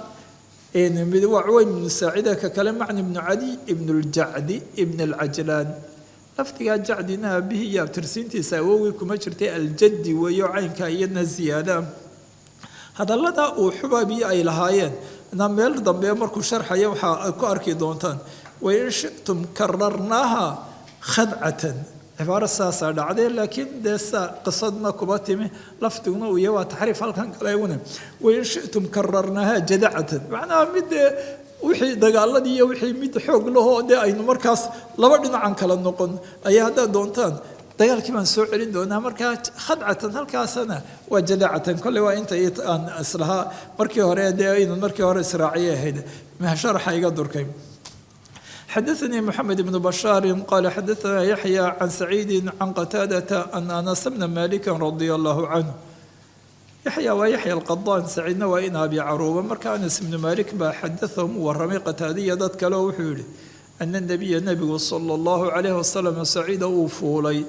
mid waa cuwaym ibnu saacida ka kale macni ibnu cadi ibnu ljacdi ibn alcajlaan lafdigaa jacdina aabihii iyo abtirsiintiisa awowgii kuma jirtay aljaddi weeyo caynka iyadna ziyaada hadallada uu xubaabiyi ay lahaayeen na meel dambe markuu sharxaya waxaa ku arki doontaan wain shitum kararnaaha khadcatan cibaaro saasaa dhacdee laakiin dee saa qisadna kuba timi lafdiguna uu yahay waa taxriif halkan kale una wain shitum kararnaaha jadacatan macnaha mid dee wixii dagaaladii iyo wixii mid xoog lahoo dee aynu markaas laba dhinacan kala noqon ayaa haddaad doontaan dagaalkii baan soo celin doonaa markaa khadcatan halkaasana waa jadacatan kolley waa inta aan islahaa markii hore dee aynan markii hore israaciye ahayd sharaxa iga durkay حدثني محمد بن بشار قال حدثنا يحيى عن سعيد عن قتادة أن أنس بن مالك رضي الله عنه يحيى ويحيى القضان سعيدنا وإن أبي عروبة مركا أنس بن مالك حدثهم ورمي قتادية ذات كلو وحولي أن النبي صلى الله عليه وسلم سعيد وفولي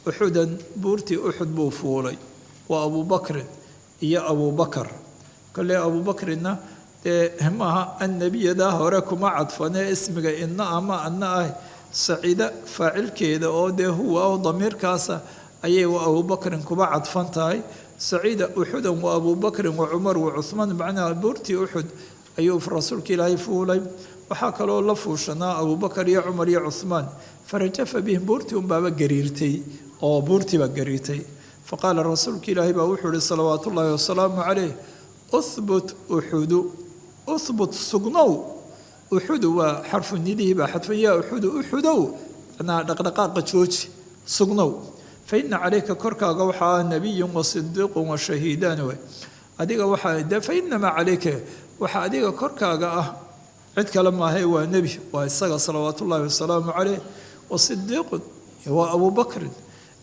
أحدا بورتي أحد بوفولي وأبو بكر يا أبو بكر قال لي أبو بكر إنه همها النبي ده هراكم عطفنا اسمك إن أما أن سعيدة فاعل كذا أو ده هو أو ضمير كاسة أيه وأبو بكر كما عطفان تاي سعيدة أحد وأبو بكر وعمر وعثمان معنا بورتي أحد أيوه في الرسول كلا يفولي وحكى له لفوشنا أبو بكر يا عمر يا عثمان فرجف بهم بورتي وبابا قريرتي أو بورتي بقريرتي فقال الرسول كلا يبا وحد صلوات الله والسلام عليه أثبت أحد أثبت سقنو أحد وحرف النديه بحرف يا أحد أحدو أنا دقدقاق تشوش سقنو فإن عليك كركا قوحا نبي وصديق وشهيدان أديك وحا فإنما عليك وحا أديك كركا عدك لما هو نبي وإساق صلوات الله والسلام عليه وصديق هو أبو بكر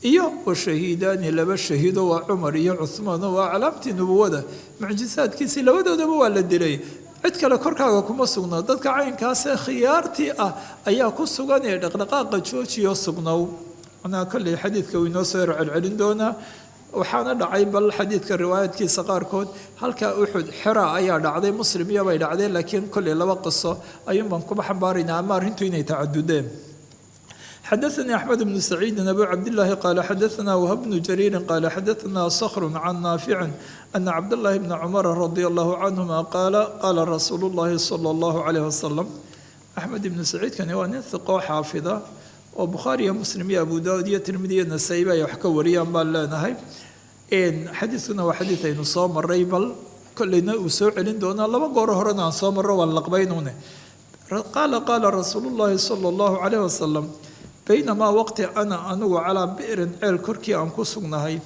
إياه والشهيدان لما الشهيد وعمر إياه عثمان وعلامة نبوة معجزات كيسي لودا نبوة للدليل cid kale korkaaga kuma sugna dadka caynkaasee khiyaartii ah ayaa ku sugan ee dhaqdhaqaaqa joojiyo sugnow anaa kolley xadiidka uu inoo soo celcelin doonaa waxaana dhacay bal xadiidka riwaayadkiisa qaarkood halkaa uxud xira ayaa dhacday muslim iyo bay dhacdeen laakiin kolley laba qiso ayuunbaan kuba xambaaraynaa ama arrintu inay tacadudeen حدثني أحمد بن سعيد أبو عبد الله قال حدثنا وهب بن جرير قال حدثنا صخر عن نافع أن عبد الله بن عمر رضي الله عنهما قال رسول الله صلى الله عليه وسلم أحمد بن سعيد كان يواني ثقة حافظة وبخاري مسلم يا أبو داود يا ترمذي النسائي يحكى وريان بالله إن حديثنا وحديثين صام الريبل كلنا وسوع دونا لما قرر هرنا صام الرو واللقبينونه قال رسول الله صلى الله عليه وسلم بينما وقت أنا على بئر عيل كركي أن كسرناهي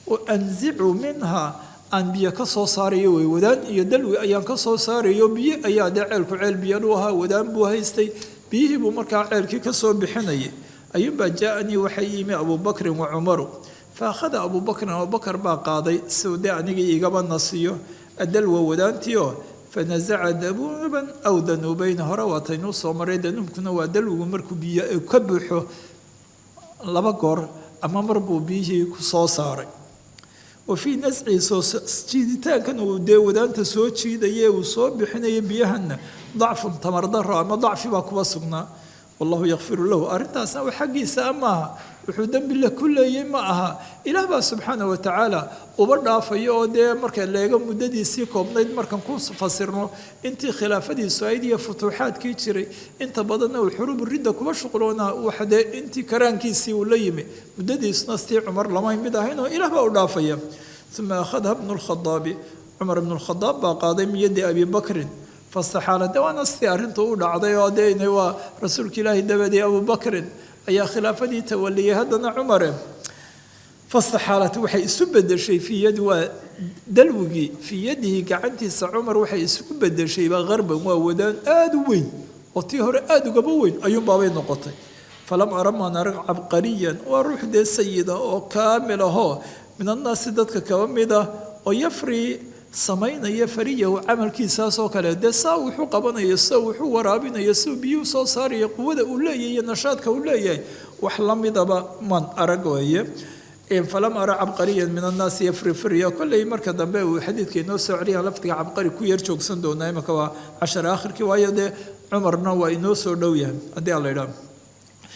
وأنزع منها أن بيكسو صاري ودان يدلو أيان كسو صاري بي أيا دعيل كعيل بيروها ودان بوهيستي بيه بمركع عيل كسو بحني أيما جاءني وحييم أبو بكر وعمر فأخذ أبو بكر باقاضي سوداء نجي قبل نصيه الدلو ودان تيو فنزع ذنوبا أو ذنوبين هرواتين وصومري ذنوب كنا ودلو مركو بيا كبحو لبقر ama mar buu biyihii ku soo saaray wa fii nascihi soo jiiditaankan uu dee wadaanta soo jiidaye uu soo bixinaya biyahanna dacfun tamardaro ama dacfi baa kuba sugnaa wallahu yakfiru lahu arrintaasna wa xaggiisa maaha wuxuu dembi la ku leeyey ma aha ilaah baa subxaana wa tacaala uba dhaafayo oo dee marka leega muddadiisii koobnayd markan ku fasirno intii khilaafadiisu ayd iyo futuuxaadkii jiray inta badanna uu xuruubu ridda kuba shuqloona waxa dee intii karaankiisii uu la yimi muddadiisuna stii cumar lama mid ahayn oo ilaah baa u dhaafaya uma akhadha bnu lkhadaabi cumar ibnu lkhadaab baa qaaday min yadi abi bakrin fastaxaala de waana sidii arrintu u dhacday oo dee waa rasuulka ilaahi dabadii abu bakrin ayaa khilaafadii tawaliyay haddana cumare fastaxaalat waxay isu bedeshay fii yadi waa dalwigii fii yadihi gacantiisa cumar waxay isugu bedeshayba qarban waa wadaan aada u weyn oo tii hore aada ugaba weyn ayuunbaabay noqotay falam ara maan arag cabqariyan waa ruux dee sayida oo kaamil ahoo min annaasi dadka kaba mid ah oo yafri samaynaya fariyahu camalkiisaasoo kale dee saa wuxuu qabanayo sa wuxuu waraabinayo siuu biyuhu soo saarayo quwada uu leeyahay iyo nashaadka uu leeyahay wax la midaba man arag weeye falam ara cabqariyan min annaasi yafri fariya kolley marka dambe uu xadiidka inoo soo celiyaan laftiga cabqari ku yar joogsan doonaa imaka waa cashar aakhirkii waayo dee cumarna waa inoo soo dhow yahay haddii aan la idhaah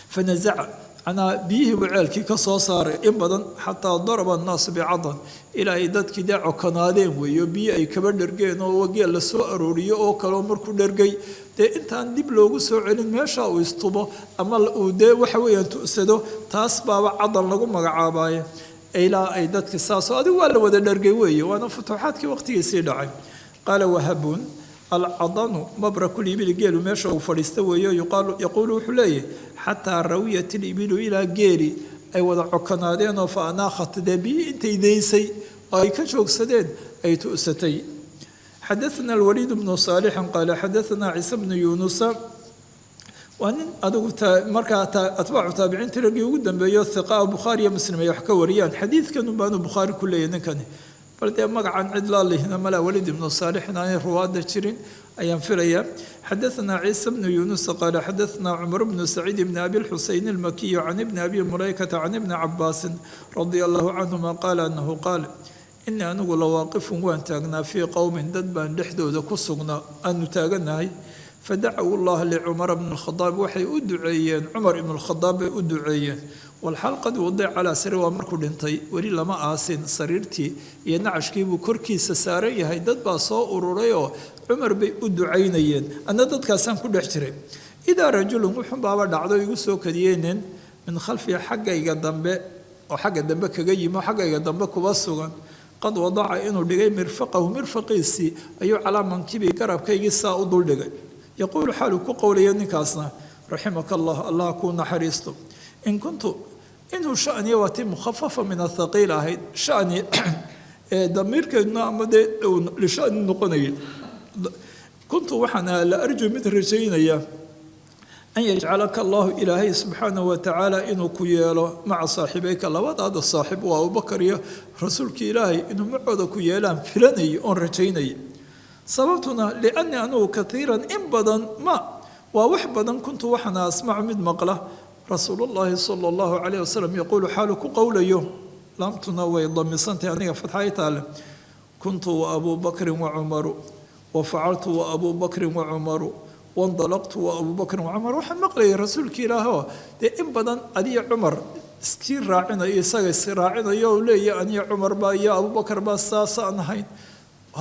fanazaca anaa biyihii buu ceelkii ka soo saaray in badan xataa daraba annaasu bicadan ilaa ay dadkii dee cokanaadeen weeyo biyo ay kaba dhergeen oo wageel la soo arooriyo oo kaleo markuu dhergay dee intaan dib loogu soo celin meesha uu istubo ama uu dee waxa weeyaan tu'sado taas baaba cadan lagu magacaabaye ilaa ay dadkii saasoo adigu waa la wada dhergay weeye waana futuuxaadkii waqtigiisii dhacay qaala wahabun alcadanu mabrakul ibili geelu meesha uu fadhiista weeyo yaquulu wuxuu leeyahy xataa rawiyat ilibilu ilaa geeli ay wada cokanaadeen oo fa anaakhat dee biyi intay daysay oo ay ka joogsadeen ay tu'satay xadaثna alwaliid bnu saalixin qaala xadaثna ciise bnu yunusa waa nin adigu markaa atbaacu taabiciinta raggii ugu dambeeyo hiqaa bukhaari iyo muslim ay wax ka wariyaan xadiidkan baanu bukhaari ku leeyahy ninkani bal dee magacan cid laa lihna malaa waliid ibnu saalixin aanay ruwaada jirin ayaan filayaa xadaثna ciise bnu yunusa qaala xadaثna cumar bnu saciid bni abi lxuseyn almakiyu can ibni abi mulaykata can ibni cabaasin radia allahu canhuma qaala anahu qaal inii anigu lawaaqifun waan taagnaa fii qowmin dad baan dhexdooda ku sugnaa aanu taaganahay fadacaw llaha licumara bni lkhadaab waxay u duceeyeen cumar ibnu lkhadaab bay u duceeyeen walxal qad wadic calaa sari waa markuu dhintay weli lama aasin sariirtii iyo nacashkiibuu korkiisa saaran yahay dad baa soo ururayoo cumar bay u ducaynayeen anna dadkaasaan ku dhex jiray idaa rajulun wuxun baaba dhacdo igu soo kadiyeenin min khalfihi xaggayga dambe oo xagga dambe kaga yimo xaggayga dambe kuba sugan qad wadaca inuu dhigay mirfaqahu mirfaqiisii ayuu calaa mankibii garabkaygii saa u duldhigay yaquulu xaaluu ku qowlaya ninkaasna raximaka allah allah kuu naxariisto in kuntu inuu shaniya waa tii mukhafafa min athaqiil ahayd shani ee damiirkeedna ama dee lishani noqonaya kuntu waxaan la arju mid rajaynaya an yajcalaka allahu ilaahay subxaanahu watacaala inuu ku yeelo maca saaxibayka labadaada saaxib waa abubakar iyo rasuulkii ilaahay inuu macooda ku yeelaan filanaya oon rajaynaya sababtuna liannii anugu kaiiran in badan ma waa wax badan kuntu waxaana asmacu mid maqla rasuul llahi sala allahu calayh wasalam yaquulu xaalu ku qowlayo laamtuna way damisantahay aniga fatxay taale kuntu wa abuu bakrin wa cumaru wa facaltu wa abuu bakrin wa cumaru wandalaqtu wa abuu bakrin wa cumar waxaan maqlayay rasuulkii ilaahoo dee in badan adiyo cumar iskii raacinayo isaga is raacinayo u leeyahy aniyo cumar baa iyo abubakar baa saasaan ahayn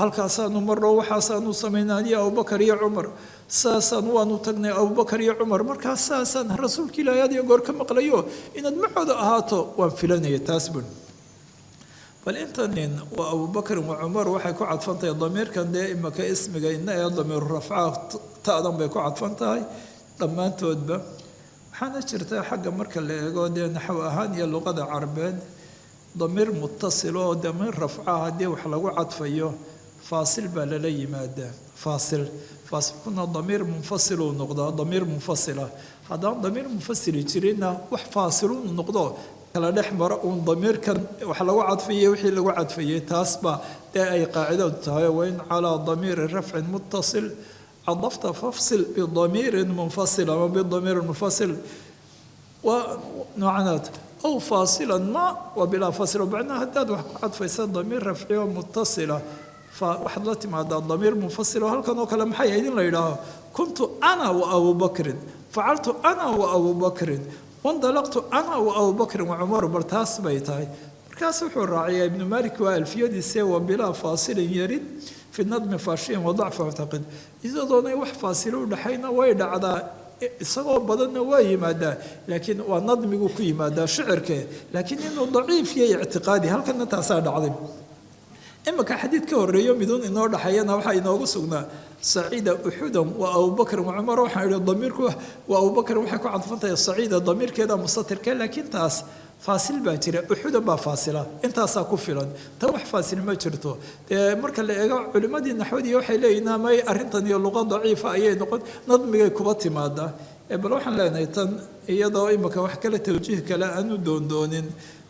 halkaasaanu marno waxaasaanu samaynay aniyo abubakar iyo cumar saasaan waanu tagnay abubakar iyo cumar markaas saasaan rasuulka ilaahay adiyo goor ka maqlayo inaad macooda ahaato waan filanaya taas bun bal intanin waa abubakrin wa cumar waxay ku cadfantahay damiirkan dee imaka ismiga ina ee damiiru rafca ta'dan bay ku cadfan tahay dhammaantoodba waxaana jirta xagga marka la eego dee naxw ahaan iyo luqada carabeed damiir muttasil oo damiir rafca haddii wax lagu cadfayo faasil baa lala yimaadaa faasilkuna damiir munfasil uu noqdaa damiir munfasila haddaan damiir munfasili jirinna wax faasiluu noqdo kala dhex maro uun damiirkan wax lagu cadfayey wixii lagu cadfayey taasba dee ay qaacidadu tahay wain calaa damiiri rafcin muttasil cadafta fafsil bidamiirin munfasil ama bidamiirin munfasil waa noocanaad أو فاصلا ما وبلا فاصل وبعدنا هداد وحد فيصل ضمير رفعي متصلة فوحدت مع الضمير منفصل وهل كانوا كلام حي أيدين ليلها كنت أنا وأبو بكر فعلت أنا وأبو بكر وانطلقت أنا وأبو بكر وعمر برتاس بيتاي مركاس الراعي ابن مالك والفيد سوى بلا فاصل يرد في النظم فاشيا وضعف أعتقد إذا ظني وح فاصلون دحينا ويد عدا isagoo badanna waa yimaadaa laakiin waa nadmigu ku yimaadaa shicirka laakiin inuu daciif yahay i'tiqaadi halkan taasaa dhacday imaka xadiid ka horeeyo midun inoo dhaxayana waxa inoogu sugnaa saciida uxudam wa abu bakr wa umar waxa ay damirku wa abu bakr waxa ku cadfantahay saciida damirkeeda mustatirka laakiin taas faasil baa jira uxudam baa faasila intaasaa ku filan tan wax faasil ma jirto marka la eego culimadii naxwadii waxay leeyihiin ma arintan iyo luqad daciifa ayay noqon nadmigay kuba timaada bal waxaan leenahay tan iyadoo imaka wax kala tawjiih kale aanu doondoonin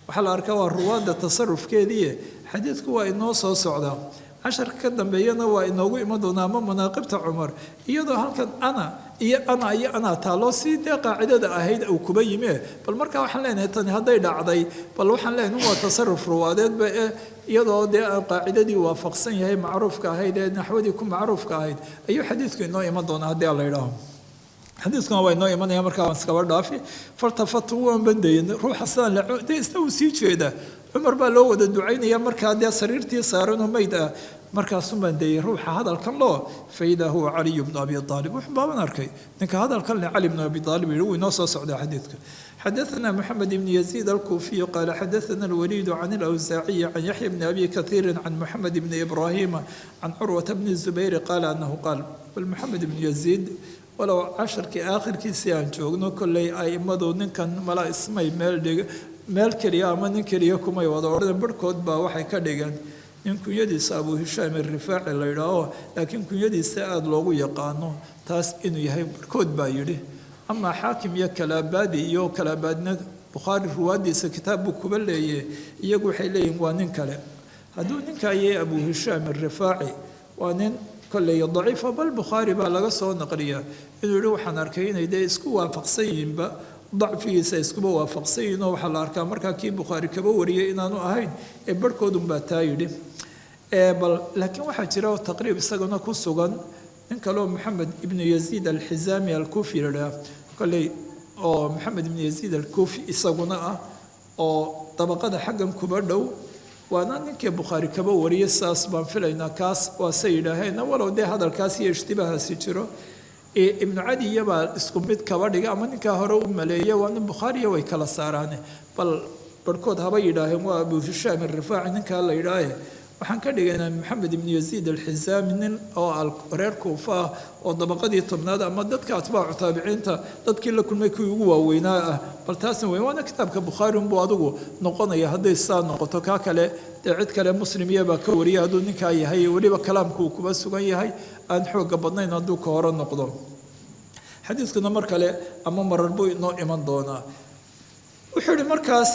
waxa la arkaa waa ruwaada tasarrufkeedii xadiidku waa inoo soo socdaa عشر كذا بينا وإنه يمدونا ما مناقبة عمر يدو هالكن أنا تالوسي ده قاعدة أهيد أو كبيمة بالمركب وحلين هتن هذا يدعي بالوحلين هو تصرف روادات بقى يدو ده قاعدة دي وافقسن هي معروف كهيد نحو دي يكون معروف كهيد أي حديث كإنه يمدونا هذا الله يراهم حديث كان وإنه يمن يا مركب سكبر دافي فارتفضوا بدين روح حسن لا ده استوى سيد عمر بالو ود الدعين يا مركب ده سريرتي صاروا ميدا مركز ثم دي روح هذا الكلام فإذا هو علي بن أبي طالب وحباب نركي إنك هذا الكلام علي بن أبي طالب يروي نص صعد حديثك حدثنا محمد بن يزيد الكوفي قال حدثنا الوليد عن الأوزاعي عن يحيى بن أبي كثير عن محمد بن إبراهيم عن عروة بن الزبير قال أنه قال والمحمد بن يزيد ولو 10 كآخر كيسيان جوجنا كل أي مدون كان ملا اسمي مال كريا من كريا كم يوضع بركود بواحد كديجان يمكن يدي أبو هشام الرفاعي اللي راه لكن يمكن يدي سعد لو يقانو تاس إنه يهي بركود بايري أما حاكم يكلابادي يو كلابادنا بخاري روادي سكتاب كبل يجو حيلين وانين كلام هدول نكاية أبو هشام الرفاعي وانين كل ضعيف بل بخاري بلغ صو نقريه إنه روح نركين يدي اسكو وافقسين با ضعفي سيسكو وافقسين وحل أركان مركا كي بخاري كبوريه إنانو أهين بركودم باتايدي بل لكن واحد جراه تقريبا سجنا كوسوغان إن كلو محمد ابن يزيد الحزامي الكوفي له قال لي أو محمد بن يزيد الكوفي سجنا أو طبقة حقهم كبردو وأنا نك بخاري كبوري الساس بنفلينا كاس وسيدة هنا ولو ده هذا الكاس يشتبه سيشرو ابن عدي يبا اسكوبيت كبردي أما نك هرو ملايا وأنا بخاري ويكلا سارانه بل بركود هبايدا هم أبو هشام الرفاعي نك الله يرايه waxaan ka dhigaynaa maxamed ibn yaziid alxizaami nin oo reer kuufa oo dabaqadii tobnaad ama dadka atbaacu taabiciinta dadkii la kulmay kuwii ugu waaweynaa ah bal taasna weyn waana kitaabka bukhaari unbuu adigu noqonaya hadday saa noqoto kaa kale dee cid kale muslimiya baa ka wariya hadduu ninkaa yahay weliba kalaamku uu kuba sugan yahay aan xooga badnayn hadduu ka hore noqdo xadiiskuna mar kale ama marar buu inoo iman doonaa wuxuu yihi markaas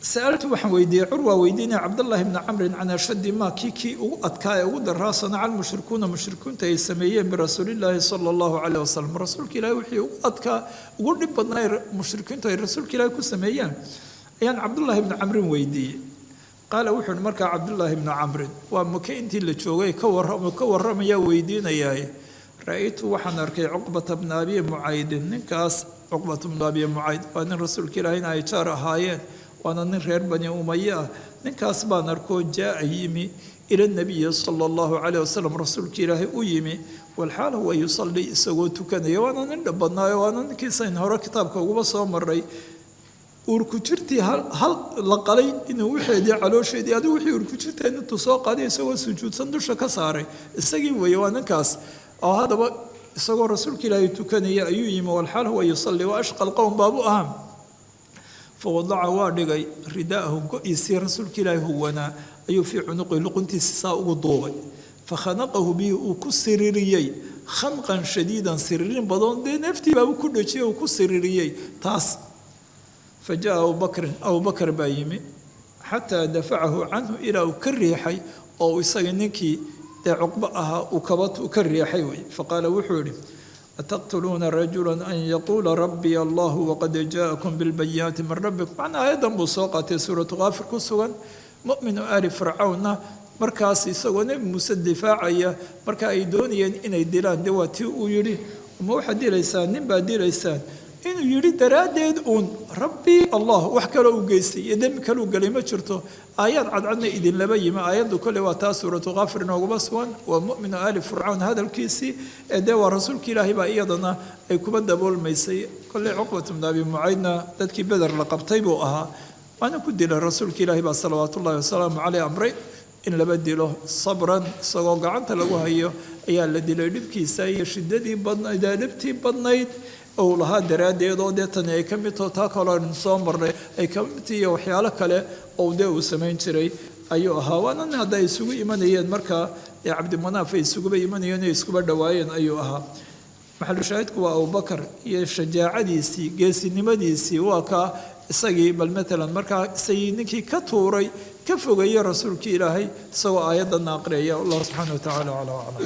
سألت وحن ويدي عروة ويدينا عبد الله بن عمرو عن أشد ما كي أتكاي ودر صنع المشركون مشركون تيسميين برسول الله صلى الله عليه وسلم رسول كلا وحي أتكا وقول بدنا مشركون تي رسول كلا كسميين يعني عبد الله بن عمرو ويدي قال وحن مركا عبد الله بن عمرو ومكينتي اللي تشوي كورم يا ويدينا ياي رأيت وحن أركي عقبة بن أبي معيد نكاس عقبة بن أبي معيد وأن الرسول كلا هنا يشار هايين وأنا نغير بني أمية نكاس بانركو جاء يمي إلى النبي صلى الله عليه وسلم رسول كيراه أيمي والحال هو يصلي سويت كان وانا ندبنا وانا نكيسين هرا كتابك وبصا مري وركوتشرتي هل لقلي إنه وحيد على شيء دي هذا وحي وركوتشرتي إنه تساق عليه سوى سجود صندوش كساري السجين ويوانا كاس هذا سوى رسول كيراه تكن أيمي والحال هو يصلي وأشقى القوم بابو أهم فوضع واردقي رداءه يسير رسول كلاه هونا أي في عنقه لقنتي ساء وضوء فخنقه به وكسريريي خنقا شديدا سريرين بدون دي نفتي باب كل شيء وكسريريي تاس فجاء أبو بكر بايمي حتى دفعه عنه إلى كريحي أو يسينكي عقبها وكبت وكريحي فقال وحوري أتقتلون رجلا أن يقول ربي الله وقد جاءكم بالبينات من ربكم معنى أيضا بسوقة سورة غافر كسوا مؤمن آل فرعون markaas isagoo nebi muuse difaacaya marka ay doonayeen inay dilaan dawati uu yiri ma waxa dilaysaan nin baa dilaysaan inuu yiri daraadeed uun rabbi allah wax kale u geystay idin kale u galay ma jirto ayad cadcadna idin laba yima ayadu kale waa taa suuratu ghafir nooga sugan waa mu'min aali fir'aun hadalkiisi ee waa rasuulka ilaahay baa iyadana ay kuba daboolmaysay kale uqbatu nabi mu'ayna dadkii badar la qabtay buu ahaa waana ku dilay rasuulka ilaahay baa salawaatullaahi wasalaamu alayhi amray in laba dilo sabran isagoo gacanta lagu hayo ayaa la dilay dhibkiisa iyo shidadii badnayd dhibtii badnayd oo lahaa daraadeed oo deetan ay ka mid tahay kaloon soo marnay ay ka mid iyo waxyaalo kale oo uu sameyn jiray ayuu ahaa waana haday isugu imanayeen marka Cabdi Manaaf ay isugu imanayeen isku dhawaayeen ayuu ahaa maxallu shaahidku waa Abu Bakar iyo shajaacadiisii geesinimadiisii waa ka isagii bal midlan marka sayidkii ka tuuray ka fogeeyay rasuulkii ilaahay soo aayadan aqriyay Allah subhanahu wa ta'ala ala a'lam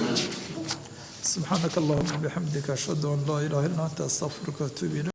subhanakallahumma bihamdika ashhadu an la ilaha illa anta astaghfiruka wa atubu ilayk